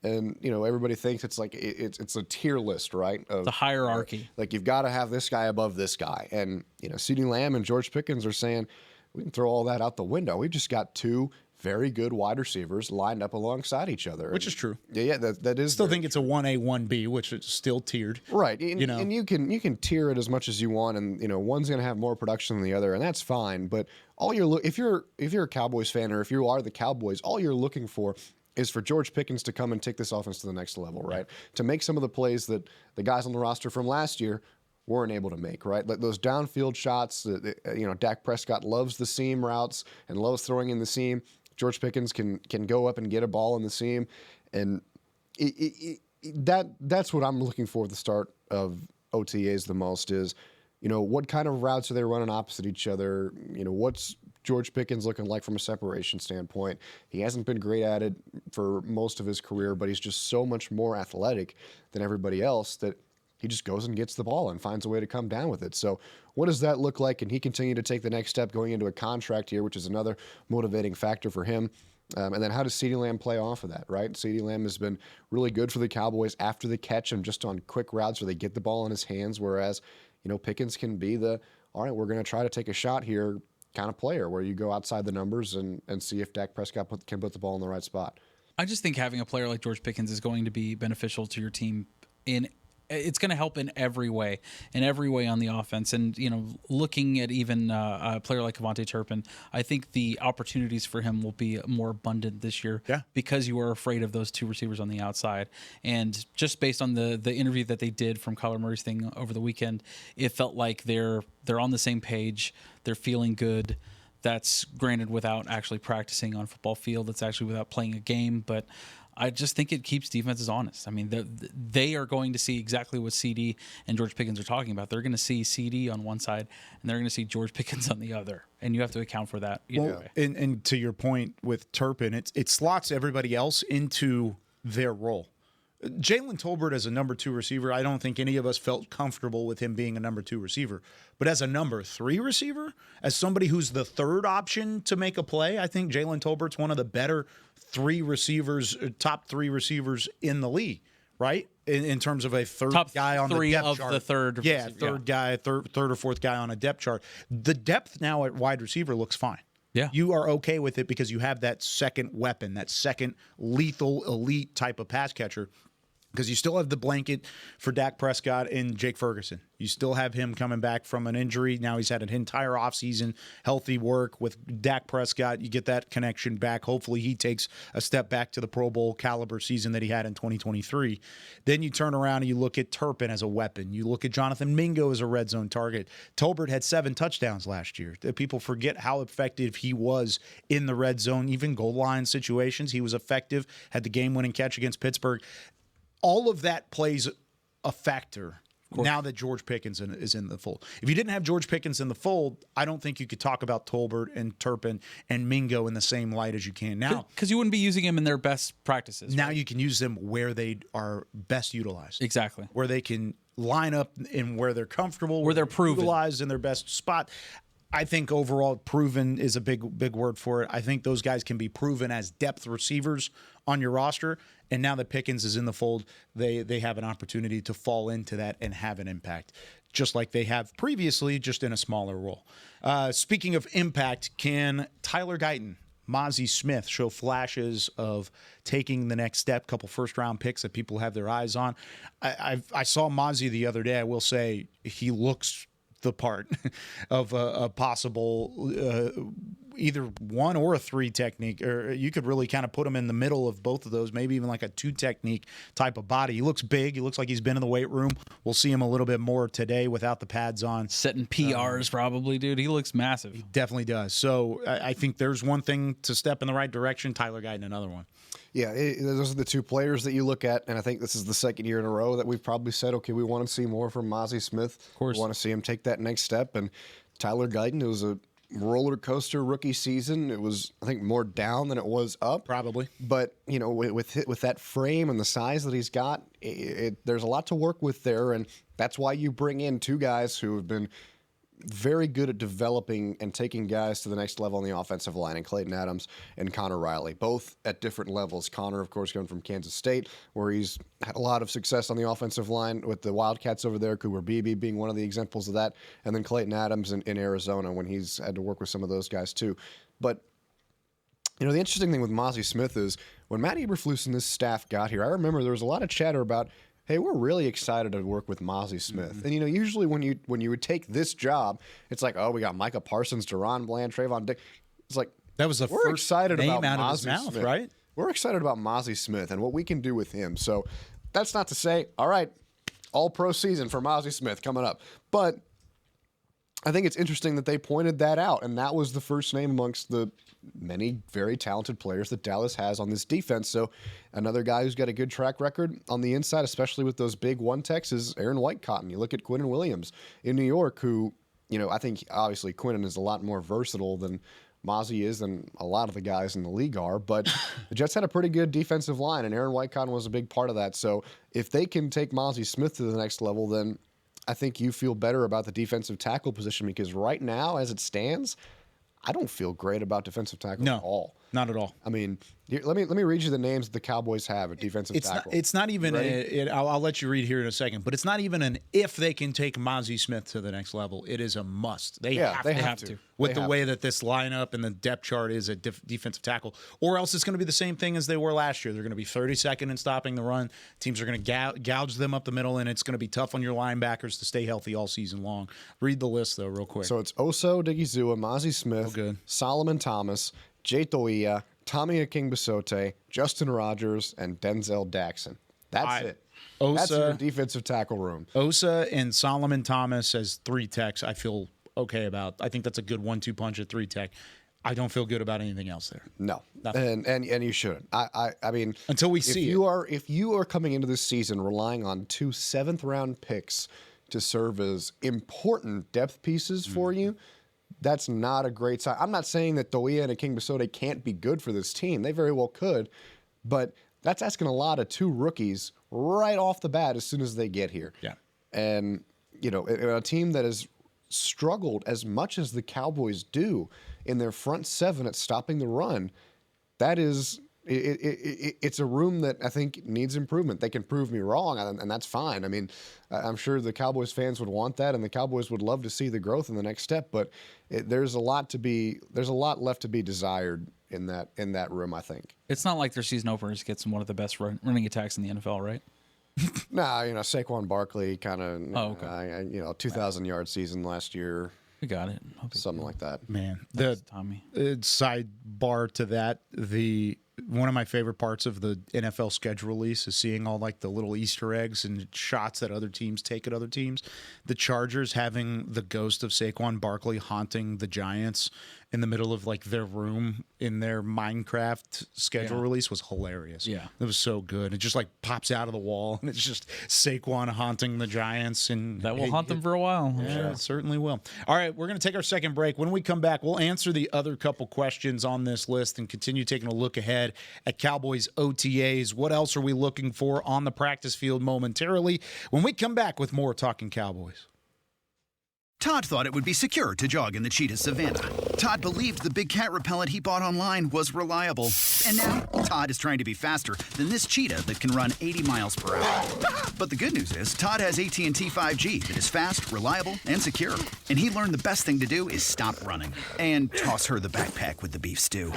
and everybody thinks it's like it's a tier list, right? Of the hierarchy. Like you've got to have this guy above this guy, and CeeDee Lamb and George Pickens are saying we can throw all that out the window. We've just got two very good wide receivers lined up alongside each other, which is true. Yeah, that is. Still think it's a 1A, 1B, which is still tiered, right? And you can tier it as much as you want, and one's going to have more production than the other, and that's fine. But if you're a Cowboys fan, or if you are the Cowboys, all you're looking for is for George Pickens to come and take this offense to the next level, right? To make some of the plays that the guys on the roster from last year weren't able to make, right? Like those downfield shots. Dak Prescott loves the seam routes and loves throwing in the seam. George Pickens can go up and get a ball in the seam, and that's what I'm looking for at the start of OTAs the most is, what kind of routes are they running opposite each other? What's George Pickens looking like from a separation standpoint? He hasn't been great at it for most of his career, but he's just so much more athletic than everybody else that he just goes and gets the ball and finds a way to come down with it. So what does that look like? Can he continue to take the next step going into a contract here, which is another motivating factor for him? And then how does CeeDee Lamb play off of that, right? CeeDee Lamb has been really good for the Cowboys after the catch and just on quick routes where they get the ball in his hands, whereas, Pickens can be all right, we're going to try to take a shot here kind of player where you go outside the numbers and see if Dak Prescott can put the ball in the right spot. I just think having a player like George Pickens is going to be beneficial to your team it's going to help in every way on the offense. And, looking at even a player like Kevontae Turpin, I think the opportunities for him will be more abundant this year because you are afraid of those two receivers on the outside. And just based on the interview that they did from Kyler Murray's thing over the weekend, it felt like they're on the same page. They're feeling good. That's granted without actually practicing on a football field. That's actually without playing a game. But I just think it keeps defenses honest. I mean, they are going to see exactly what CD and George Pickens are talking about. They're going to see CD on one side, and they're going to see George Pickens on the other, and you have to account for that either way. And to your point with Turpin, it slots everybody else into their role. Jalen Tolbert as a number 2 receiver, I don't think any of us felt comfortable with him being a number 2 receiver. But as a number 3 receiver, as somebody who's the third option to make a play, I think Jalen Tolbert's one of the better 3 receivers, top 3 receivers in the league, right? In terms of a third top guy on the depth chart. The third. Yeah, guy, third or fourth guy on a depth chart. The depth now at wide receiver looks fine. Yeah. You are okay with it because you have that second weapon, that second lethal elite type of pass catcher. Because you still have the blanket for Dak Prescott and Jake Ferguson. You still have him coming back from an injury. Now he's had an entire offseason, healthy work with Dak Prescott. You get that connection back. Hopefully he takes a step back to the Pro Bowl caliber season that he had in 2023. Then you turn around and you look at Turpin as a weapon. You look at Jonathan Mingo as a red zone target. Tolbert had 7 touchdowns last year. People forget how effective he was in the red zone, even goal line situations. He was effective, had the game-winning catch against Pittsburgh. All of that plays a factor now that George Pickens is in the fold. If you didn't have George Pickens in the fold, I don't think you could talk about Tolbert and Turpin and Mingo in the same light as you can now. Because you wouldn't be using them in their best practices. Now you can use them where they are best utilized. Exactly. Where they can line up in where they're comfortable. Where they're proven. Utilized in their best spot. I think overall proven is a big word for it. I think those guys can be proven as depth receivers on your roster. And now that Pickens is in the fold, they have an opportunity to fall into that and have an impact, just like they have previously, just in a smaller role. Speaking of impact, can Tyler Guyton, Mozzie Smith show flashes of taking the next step? Couple first-round picks that people have their eyes on. I saw Mozzie the other day. I will say he looks the part of a possible either 1 or a 3 technique, or you could really kind of put him in the middle of both of those, maybe even like a 2 technique type of body. He looks big. He looks like he's been in the weight room. We'll see him a little bit more today without the pads on. Setting PRs probably, dude. He looks massive. He definitely does. So I think there's one thing to step in the right direction. Tyler Guyton, another one. Yeah, those are the 2 players that you look at, and I think this is the second year in a row that we've probably said, okay, we want to see more from Mozzie Smith. Of course. We want to see him take that next step, and Tyler Guyton, it was a roller coaster rookie season. It was, I think, more down than it was up. Probably. But, you know, with that frame and the size that he's got, there's a lot to work with there, and that's why you bring in 2 guys who have been very good at developing and taking guys to the next level on the offensive line, and Clayton Adams and Connor Riley, both at different levels. Connor, of course, coming from Kansas State, where he's had a lot of success on the offensive line with the Wildcats over there, Cooper Beebe being one of the examples of that, and then Clayton Adams in Arizona when he's had to work with some of those guys too. But, you know, the interesting thing with Mozzie Smith is when Matt Eberflus and this staff got here, I remember there was a lot of chatter about, hey, we're really excited to work with Mozzie Smith. Mm-hmm. And, you know, usually when you would take this job, it's like, oh, we got Micah Parsons, Deron Bland, Trayvon Dick. It's like, that was the we're first excited name about out of his Mozzie mouth, Smith. right? We're excited about Mozzie Smith and what we can do with him. So that's not to say, all right, all-pro season for Mozzie Smith coming up. But I think it's interesting that they pointed that out, and that was the first name amongst the many very talented players that Dallas has on this defense. So another guy who's got a good track record on the inside, especially with those big one-techs, is Aaron Whitecotton. You look at Quinnen Williams in New York, who, you know, I think obviously Quinnen is a lot more versatile than Mozzie is and a lot of the guys in the league are, but the Jets had a pretty good defensive line, and Aaron Whitecotton was a big part of that. So if they can take Mozzie Smith to the next level, then I think you feel better about the defensive tackle position, because right now, as it stands, I don't feel great about defensive tackle at all. Not at all. I mean, let me read you the names that the Cowboys have at defensive tackle. It's not even I'll let you read here in a second, but it's not even an if they can take Mozzie Smith to the next level. It is a must. They have to. With the way that this lineup and the depth chart is at defensive tackle, or else it's going to be the same thing as they were last year. They're going to be 32nd in stopping the run. Teams are going to gouge them up the middle, and it's going to be tough on your linebackers to stay healthy all season long. Read the list, though, real quick. So it's Oso Odighizuwa, Mozzie Smith, Solomon Thomas, Jay Toia, Tommy Akingbasote, Justin Rogers, and Denzel Daxon. That's it. That's your defensive tackle room. Osa and Solomon Thomas as 3 techs, I feel okay about. I think that's a good 1-2 punch at 3 tech. I don't feel good about anything else there. No, Nothing. and you shouldn't. I mean, until we see if you are coming into this season relying on 2 7th-round picks to serve as important depth pieces for you, that's not a great sign. I'm not saying that Doia and King Basode can't be good for this team. They very well could, but that's asking a lot of 2 rookies right off the bat as soon as they get here. Yeah, and a team that has struggled as much as the Cowboys do in their front 7 at stopping the run, that is, it's a room that I think needs improvement. They can prove me wrong, and that's fine. I mean, I'm sure the Cowboys fans would want that, and the Cowboys would love to see the growth in the next step. But there's a lot left to be desired in that room, I think. It's not like their season openers gets one of the best running attacks in the NFL, right? Nah, Saquon Barkley kind of, 2,000-yard season last year. We got it. Something like that. Man, Tommy. Sidebar to that, one of my favorite parts of the NFL schedule release is seeing all like the little Easter eggs and shots that other teams take at other teams. The Chargers having the ghost of Saquon Barkley haunting the Giants in the middle of like their room in their Minecraft schedule release was hilarious. Yeah. It was so good. It just like pops out of the wall and it's just Saquon haunting the Giants, and that will haunt them for a while. Yeah, sure. It certainly will. All right, we're going to take our second break. When we come back, we'll answer the other couple questions on this list and continue taking a look ahead at Cowboys OTAs. What else are we looking for on the practice field momentarily when we come back with more Talkin Cowboys? Todd thought it would be secure to jog in the cheetah savanna. Todd believed the big cat repellent he bought online was reliable. And now, Todd is trying to be faster than this cheetah that can run 80 miles per hour. But the good news is, Todd has AT&T 5G that is fast, reliable, and secure. And he learned the best thing to do is stop running and toss her the backpack with the beef stew.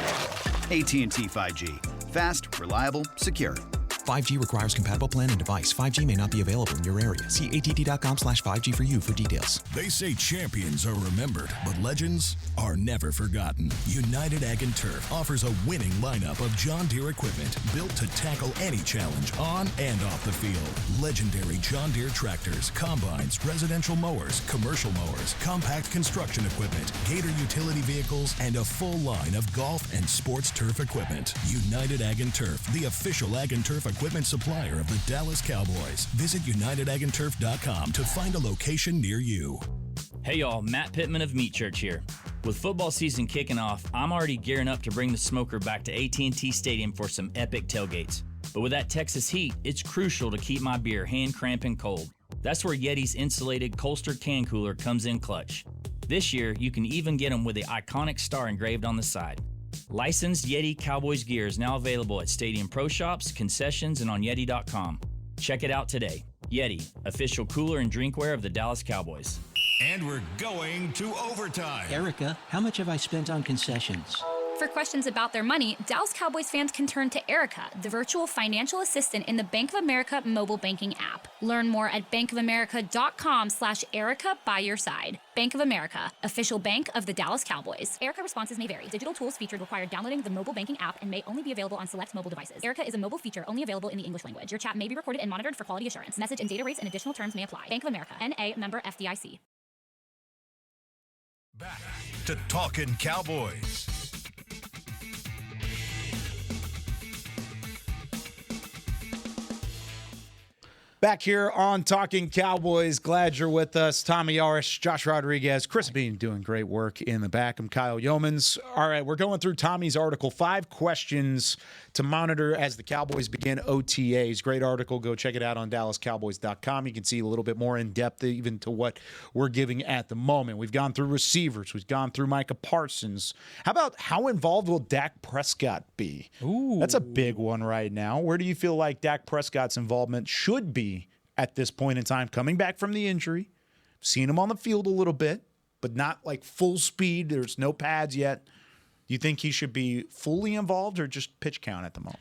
AT&T 5G. Fast, reliable, secure. 5G requires compatible plan and device. 5G may not be available in your area. See att.com/5G for you for details. They say champions are remembered, but legends are never forgotten. United Ag and Turf offers a winning lineup of John Deere equipment built to tackle any challenge on and off the field. Legendary John Deere tractors, combines, residential mowers, commercial mowers, compact construction equipment, Gator utility vehicles, and a full line of golf and sports turf equipment. United Ag and Turf, the official Ag and Turf equipment supplier of the Dallas Cowboys. Visit UnitedAgAndTurf.com to find a location near you. Hey y'all, Matt Pittman of Meat Church here. With football season kicking off, I'm already gearing up to bring the smoker back to AT&T Stadium for some epic tailgates. But with that Texas heat, it's crucial to keep my beer hand cramping cold. That's where Yeti's insulated Colster can cooler comes in clutch. This year, you can even get them with the iconic star engraved on the side. Licensed Yeti Cowboys gear is now available at Stadium Pro Shops, concessions, and on Yeti.com. Check it out today. Yeti, official cooler and drinkware of the Dallas Cowboys. And we're going to overtime. Erica, how much have I spent on concessions? For questions about their money, Dallas Cowboys fans can turn to Erica, the virtual financial assistant in the Bank of America mobile banking app. Learn more at bankofamerica.com/Erica by your side. Bank of America, official bank of the Dallas Cowboys. Erica responses may vary. Digital tools featured require downloading the mobile banking app and may only be available on select mobile devices. Erica is a mobile feature only available in the English language. Your chat may be recorded and monitored for quality assurance. Message and data rates and additional terms may apply. Bank of America, N.A., member FDIC. Back to Talkin Cowboys. Back here on Talkin Cowboys. Glad you're with us. Tommy Yarrish, Josh Rodriguez, Chris Bean doing great work in the back. I'm Kyle Youmans. All right, we're going through Tommy's article. 5 questions to monitor as the Cowboys begin OTAs. Great article. Go check it out on DallasCowboys.com. You can see a little bit more in depth even to what we're giving at the moment. We've gone through receivers. We've gone through Micah Parsons. How about how involved will Dak Prescott be? Ooh. That's a big one right now. Where do you feel like Dak Prescott's involvement should be at this point in time, coming back from the injury? Seen him on the field a little bit, but not like full speed. There's no pads yet. Do you think he should be fully involved or just pitch count at the moment?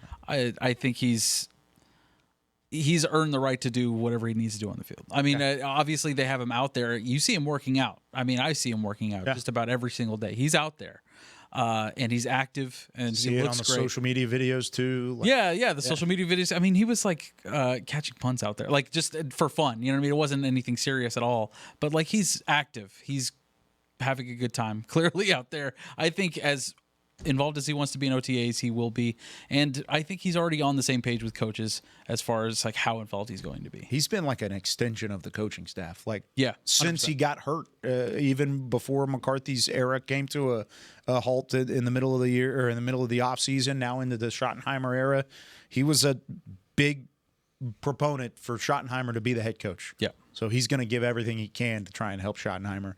I think he's earned the right to do whatever he needs to do on the field. I mean, obviously they have him out there. You see him working out. I mean, I see him working out just about every single day. He's out there. And he's active, and see he it looks on the great. social media videos too. The social media videos. I mean, he was like catching punts out there, like just for fun. You know what I mean? It wasn't anything serious at all. But like he's active. He's having a good time, clearly out there. I think as involved as he wants to be in OTAs, he will be. And I think he's already on the same page with coaches as far as like how involved he's going to be. He's been like an extension of the coaching staff. Like, yeah, since 100%. he got hurt, even before McCarthy's era came to a halt in the middle of the year or in the middle of the offseason, now into the Schottenheimer era, he was a big proponent for Schottenheimer to be the head coach. Yeah. So he's going to give everything he can to try and help Schottenheimer.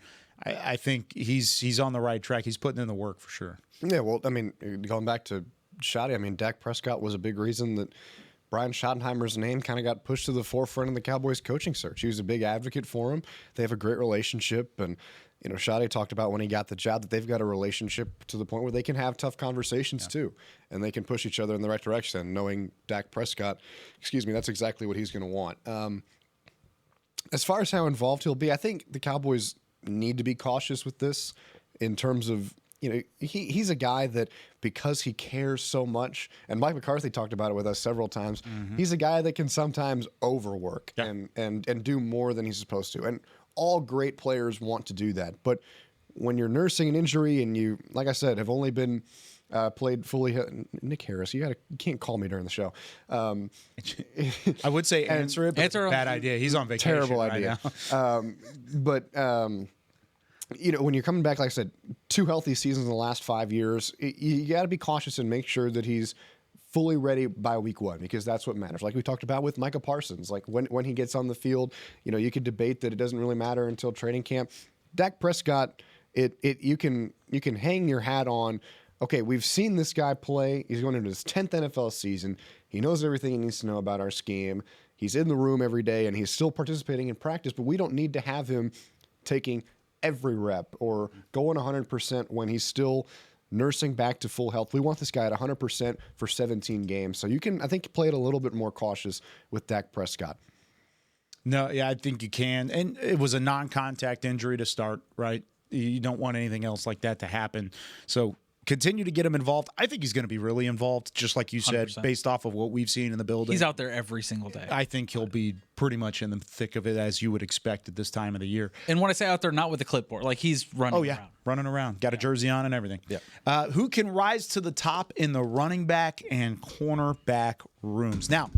I think he's on the right track. He's putting in the work for sure. Yeah, well, I mean, going back to Schotty, I mean, Dak Prescott was a big reason that Brian Schottenheimer's name kind of got pushed to the forefront in the Cowboys coaching search. He was a big advocate for him. They have a great relationship. And, you know, Schotty talked about when he got the job that they've got a relationship to the point where they can have tough conversations too. And they can push each other in the right direction. Knowing Dak Prescott, that's exactly what he's going to want. As far as how involved he'll be, I think the Cowboys need to be cautious with this in terms of, you know, he's a guy that because he cares so much, and Mike McCarthy talked about it with us several times, he's a guy that can sometimes overwork and do more than he's supposed to. And all great players want to do that. But when you're nursing an injury and you, like I said, have only been played fully. Nick Harris, you can't call me during the show. I would say answer it, but it's a bad idea. He's on vacation. Terrible idea. But you know, when you're coming back, like I said, 2 healthy seasons in the last 5 years, you got to be cautious and make sure that he's fully ready by week 1, because that's what matters. Like we talked about with Micah Parsons, like when he gets on the field, you know, you could debate that it doesn't really matter until training camp. Dak Prescott, you can hang your hat on. Okay, we've seen this guy play. He's going into his 10th NFL season. He knows everything he needs to know about our scheme. He's in the room every day, and he's still participating in practice, but we don't need to have him taking every rep or going 100% when he's still nursing back to full health. We want this guy at 100% for 17 games. So you can, I think, play it a little bit more cautious with Dak Prescott. No, yeah, I think you can. And it was a non-contact injury to start, right? You don't want anything else like that to happen. So continue to get him involved. I think he's going to be really involved, just like you said, 100%. Based off of what we've seen in the building. He's out there every single day. I think he'll be pretty much in the thick of it, as you would expect at this time of the year. And when I say out there, not with the clipboard, like he's running around. Running around. Got a jersey on and everything. Yeah. Who can rise to the top in the running back and cornerback rooms? Now,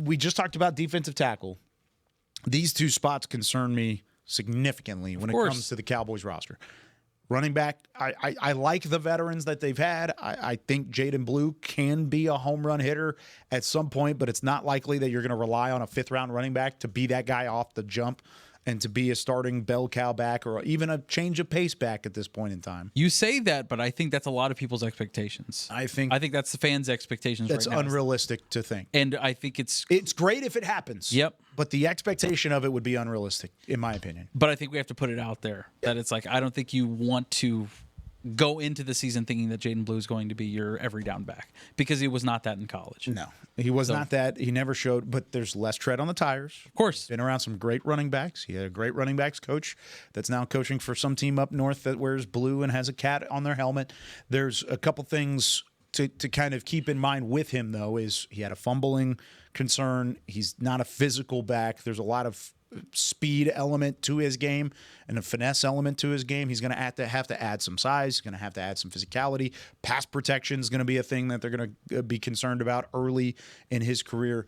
we just talked about defensive tackle. These 2 spots concern me significantly when it comes to the Cowboys roster. Running back, I like the veterans that they've had. I think Jaden Blue can be a home run hitter at some point, but it's not likely that you're going to rely on a 5th-round running back to be that guy off the jump and to be a starting bell cow back or even a change of pace back at this point in time. You say that, but I think that's a lot of people's expectations. I think that's the fans' expectations. That's right now. unrealistic to think. And I think it's great if it happens. Yep. But the expectation of it would be unrealistic, in my opinion. But I think we have to put it out there that it's like, I don't think you want to go into the season thinking that Jaden Blue is going to be your every down back, because he was not that in college. No, he was not that. He never showed, but there's less tread on the tires. Of course. Been around some great running backs. He had a great running backs coach that's now coaching for some team up north that wears blue and has a cat on their helmet. There's a couple things to kind of keep in mind with him, though, is he had a fumbling concern. He's not a physical back. There's a lot of speed element to his game and a finesse element to his game. He's going to have to add some size. He's going to have to add some physicality. Pass protection is going to be a thing that they're going to be concerned about early in his career.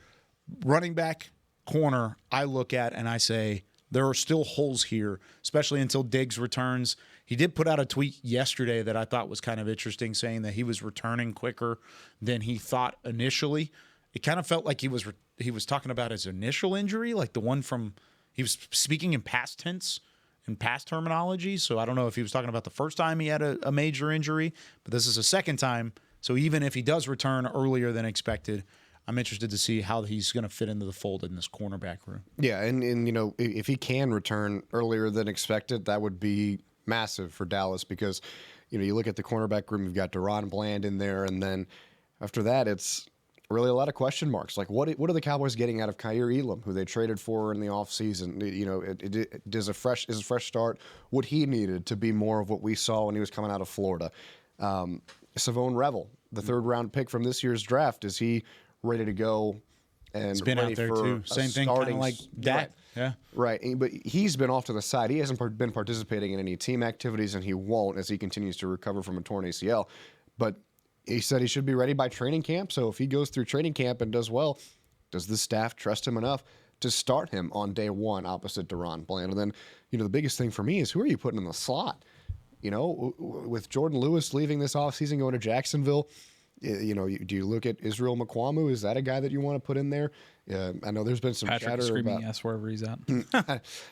Running back, corner, I look at and I say there are still holes here, especially until Diggs returns. He did put out a tweet yesterday that I thought was kind of interesting, saying that he was returning quicker than he thought initially. It kind of felt like he was talking about his initial injury, like the one from – he was speaking in past tense and past terminology, so I don't know if he was talking about the first time he had a major injury, but this is a second time. So even if he does return earlier than expected, I'm interested to see how he's going to fit into the fold in this cornerback room. Yeah, and you know, if he can return earlier than expected, that would be massive for Dallas, because, you know, you look at the cornerback room, you've got Deron Bland in there, and then after that, it's really a lot of question marks. Like, what are the Cowboys getting out of Kaiir Elam, who they traded for in the offseason? You know, is a fresh start what he needed to be more of what we saw when he was coming out of Florida? Savone Revel, the 3rd-round pick from this year's draft, is he ready to go and it's been ready out there for too. Same thing, kind of like that. Right. Yeah. Right. But he's been off to the side. He hasn't been participating in any team activities, and he won't as he continues to recover from a torn ACL. But he said he should be ready by training camp. So if he goes through training camp and does well, does the staff trust him enough to start him on day one opposite DaRon Bland? And then, the biggest thing for me is, who are you putting in the slot? With Jordan Lewis leaving this offseason, going to Jacksonville, do you look at Israel Mukwamu? Is that a guy that you want to put in there? I know there's been some chatter screaming about yes wherever he's at.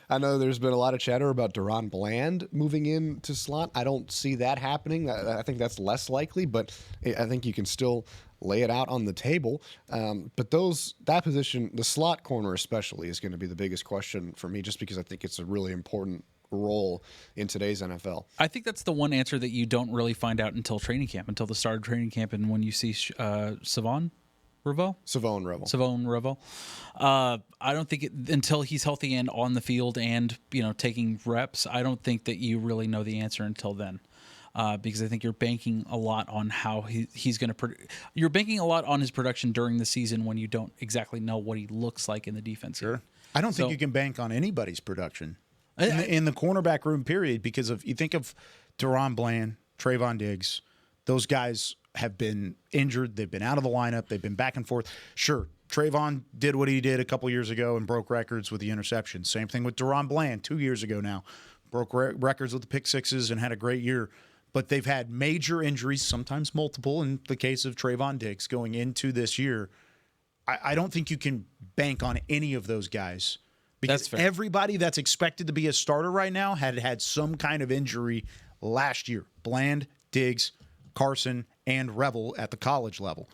I know there's been a lot of chatter about DaRon Bland moving into slot. I don't see that happening. I think that's less likely, but I think you can still lay it out on the table. But that position, the slot corner especially, is going to be the biggest question for me, just because I think it's a really important role in today's NFL. I think that's the one answer that you don't really find out until training camp, until the start of training camp, and when you see Savon Revo. I don't think until he's healthy and on the field and taking reps, I don't think that you really know the answer until then. Because I think you're banking a lot on how he's going to. You're banking a lot on his production during the season when you don't exactly know what he looks like in the defense. Sure. I don't think you can bank on anybody's production in the cornerback room, period, because you think of DaRon Bland, Trayvon Diggs, those guys have been injured. They've been out of the lineup. They've been back and forth. Sure, Trayvon did what he did a couple years ago and broke records with the interception. Same thing with DaRon Bland 2 years ago now. Broke records with the pick sixes and had a great year. But they've had major injuries, sometimes multiple, in the case of Trayvon Diggs going into this year. I don't think you can bank on any of those guys, because everybody that's expected to be a starter right now had some kind of injury last year. Bland, Diggs, Carson, and Revel at the college level.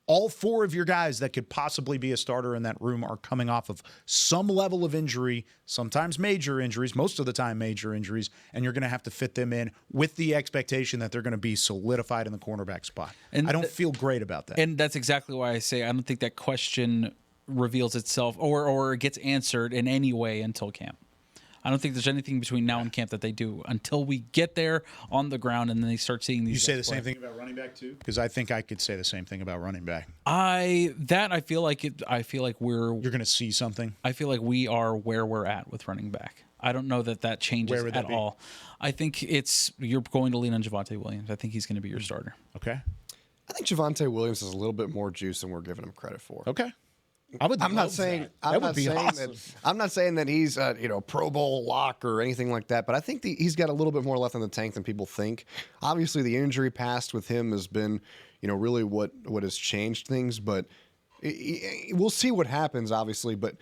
All four of your guys that could possibly be a starter in that room are coming off of some level of injury, sometimes major injuries, most of the time major injuries, and you're going to have to fit them in with the expectation that they're going to be solidified in the cornerback spot. And I don't feel great about that. And that's exactly why I say I don't think that question reveals itself or gets answered in any way until camp. I don't think there's anything between now and camp that they do until we get there on the ground and then they start seeing these. You say the same thing about running back too? Because I think I could say the same thing about running back. I feel like you're going to see something. I feel like we are where we're at with running back. I don't know that changes at all. I think you're going to lean on Javonte Williams. I think he's going to be your starter. Okay. I think Javonte Williams has a little bit more juice than we're giving him credit for. Okay. I'm not saying that he's a Pro Bowl lock or anything like that, but I think he's got a little bit more left in the tank than people think. Obviously, the injury past with him has been, really what has changed things. But we'll see what happens, obviously. But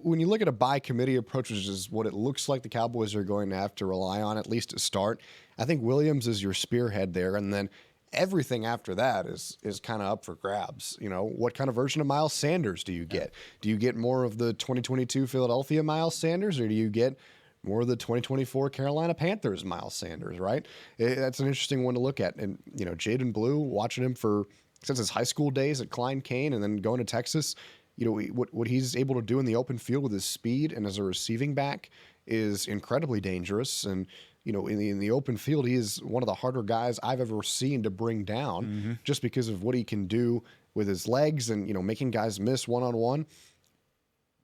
when you look at a by committee approach, which is what it looks like the Cowboys are going to have to rely on at least to start, I think Williams is your spearhead there, and then everything after that is kind of up for grabs. What kind of version of Miles Sanders do you get? Do you get more of the 2022 Philadelphia Miles Sanders, or do you get more of the 2024 Carolina Panthers Miles Sanders, right? That's an interesting one to look at. And, Jaden Blue, watching him since his high school days at Klein Kane and then going to Texas, what he's able to do in the open field with his speed and as a receiving back is incredibly dangerous. And, in the open field, he is one of the harder guys I've ever seen to bring down just because of what he can do with his legs and, making guys miss one-on-one.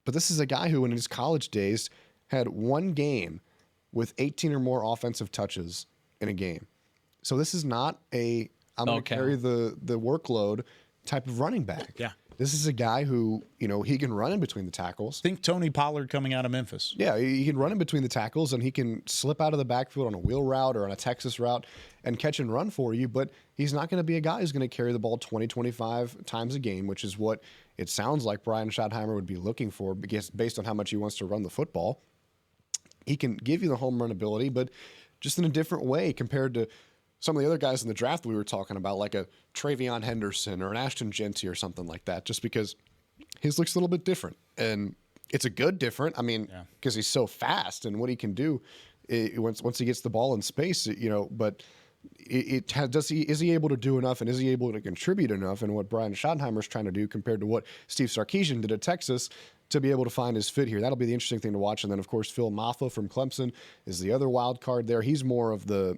But this is a guy who in his college days had one game with 18 or more offensive touches in a game. So this is not I'm going to carry the workload type of running back. Yeah. This is a guy who, he can run in between the tackles. Think Tony Pollard coming out of Memphis. Yeah, he can run in between the tackles, and he can slip out of the backfield on a wheel route or on a Texas route and catch and run for you, but he's not going to be a guy who's going to carry the ball 20, 25 times a game, which is what it sounds like Brian Schottenheimer would be looking for based on how much he wants to run the football. He can give you the home run ability, but just in a different way compared to some of the other guys in the draft we were talking about, like a Travion Henderson or an Ashton Genty or something like that, just because his looks a little bit different. And it's a good different. I mean, because he's so fast and what he can do once he gets the ball in space, but is he able to do enough, and is he able to contribute enough? And what Brian Schottenheimer's trying to do compared to what Steve Sarkisian did at Texas to be able to find his fit here. That'll be the interesting thing to watch. And then, of course, Phil Maffa from Clemson is the other wild card there. He's more of the,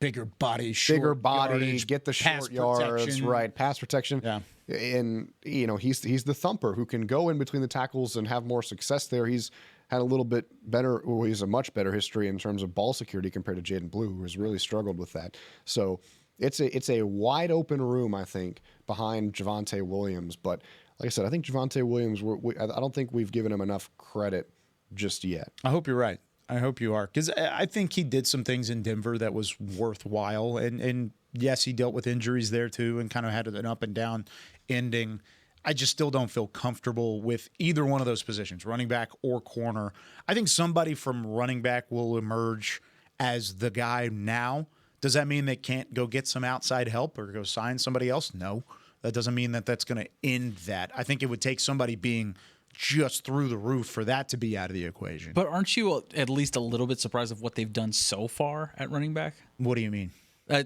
bigger body, yardage, get the short yards, right? Pass protection. Yeah. And he's the thumper who can go in between the tackles and have more success there. He's had a little bit better, well, he's a much better history in terms of ball security compared to Jaden Blue, who has really struggled with that. So it's a wide open room, I think, behind Javonte Williams. But like I said, I think Javonte Williams, I don't think we've given him enough credit just yet. I hope you're right. I hope you are, because I think he did some things in Denver that was worthwhile. And yes, he dealt with injuries there too and kind of had an up and down ending. I just still don't feel comfortable with either one of those positions, running back or corner. I think somebody from running back will emerge as the guy now. Does that mean they can't go get some outside help or go sign somebody else? No. That doesn't mean that that's going to end that. I think it would take somebody being just through the roof for that to be out of the equation. But aren't you at least a little bit surprised of what they've done so far at running back? What do you mean?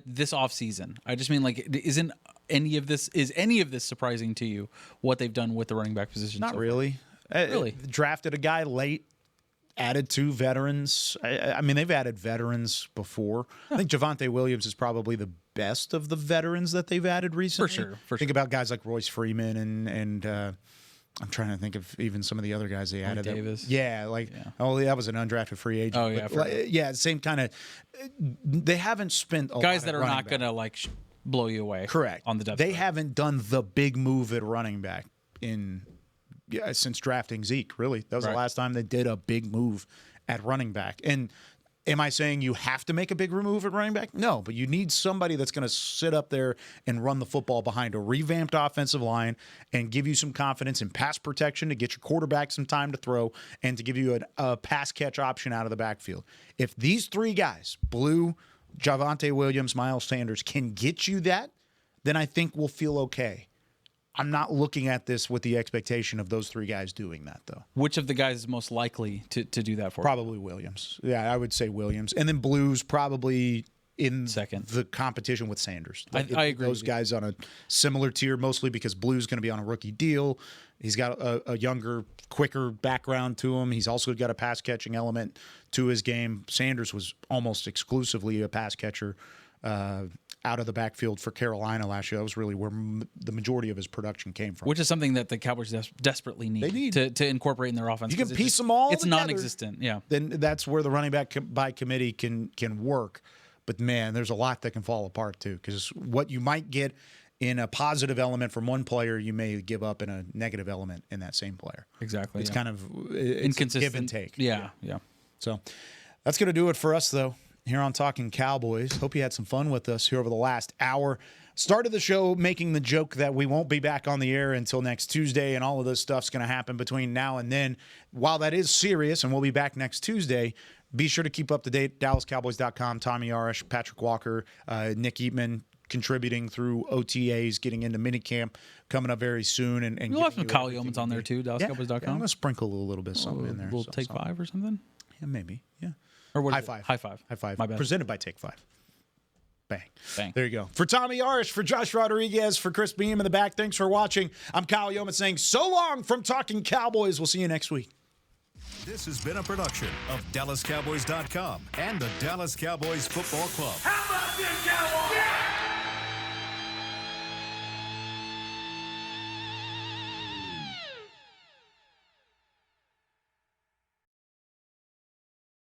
This offseason. I just mean, like, is any of this surprising to you, what they've done with the running back position? Not so really. Really? Drafted a guy late, added 2 veterans. I mean, they've added veterans before. I think Javonte Williams is probably the best of the veterans that they've added recently. For Think about guys like Royce Freeman and I'm trying to think of even some of the other guys they added. Davis. That was an undrafted free agent. Oh, yeah. Same kind of. They haven't spent a guys lot that are not going to blow you away. Correct. On the depth they chart. haven't done the big move at running back since drafting Zeke. Really, that was the last time they did a big move at running back. And am I saying you have to make a big move at running back? No, but you need somebody that's going to sit up there and run the football behind a revamped offensive line and give you some confidence in pass protection to get your quarterback some time to throw and to give you a pass catch option out of the backfield. If these 3 guys, Blue, Javonte Williams, Miles Sanders, can get you that, then I think we'll feel okay. I'm not looking at this with the expectation of those 3 guys doing that, though. Which of the guys is most likely to do that for Probably Williams. Yeah, I would say Williams. And then Blue's probably in second, the competition with Sanders. I agree. Those guys on a similar tier, mostly because Blue's going to be on a rookie deal. He's got a younger, quicker background to him. He's also got a pass-catching element to his game. Sanders was almost exclusively a pass catcher out of the backfield for Carolina last year. That was really where the majority of his production came from. Which is something that the Cowboys desperately need, to incorporate in their offense. You can piece them all It's together. non-existent, yeah. Then that's where the running back by committee can work. But, man, there's a lot that can fall apart, too, because what you might get in a positive element from one player, you may give up in a negative element in that same player. Exactly. It's kind of inconsistent. Give and take. Yeah. So that's going to do it for us, though, here on Talkin Cowboys. Hope you had some fun with us here over the last hour. Started the show making the joke that we won't be back on the air until next Tuesday, and all of this stuff's going to happen between now and then. While that is serious, and we'll be back next Tuesday, be sure to keep up to date. DallasCowboys.com, Tommy Yarrish, Patrick Walker, Nick Eatman contributing through OTAs, getting into minicamp coming up very soon. And you'll have some Kyle Youmans on there too, DallasCowboys.com. Yeah, I'm going to sprinkle a little bit something in there. We'll take 5 or something? Yeah, maybe. Yeah. Or what High is it? five. High five. High five. My bad. Presented by Take 5. Bang. Bang. There you go. For Tommy Yarrish, for Josh Rodriguez, for Chris Beam in the back, thanks for watching. I'm Kyle Youmans saying so long from Talkin Cowboys. We'll see you next week. This has been a production of DallasCowboys.com and the Dallas Cowboys Football Club. How about this,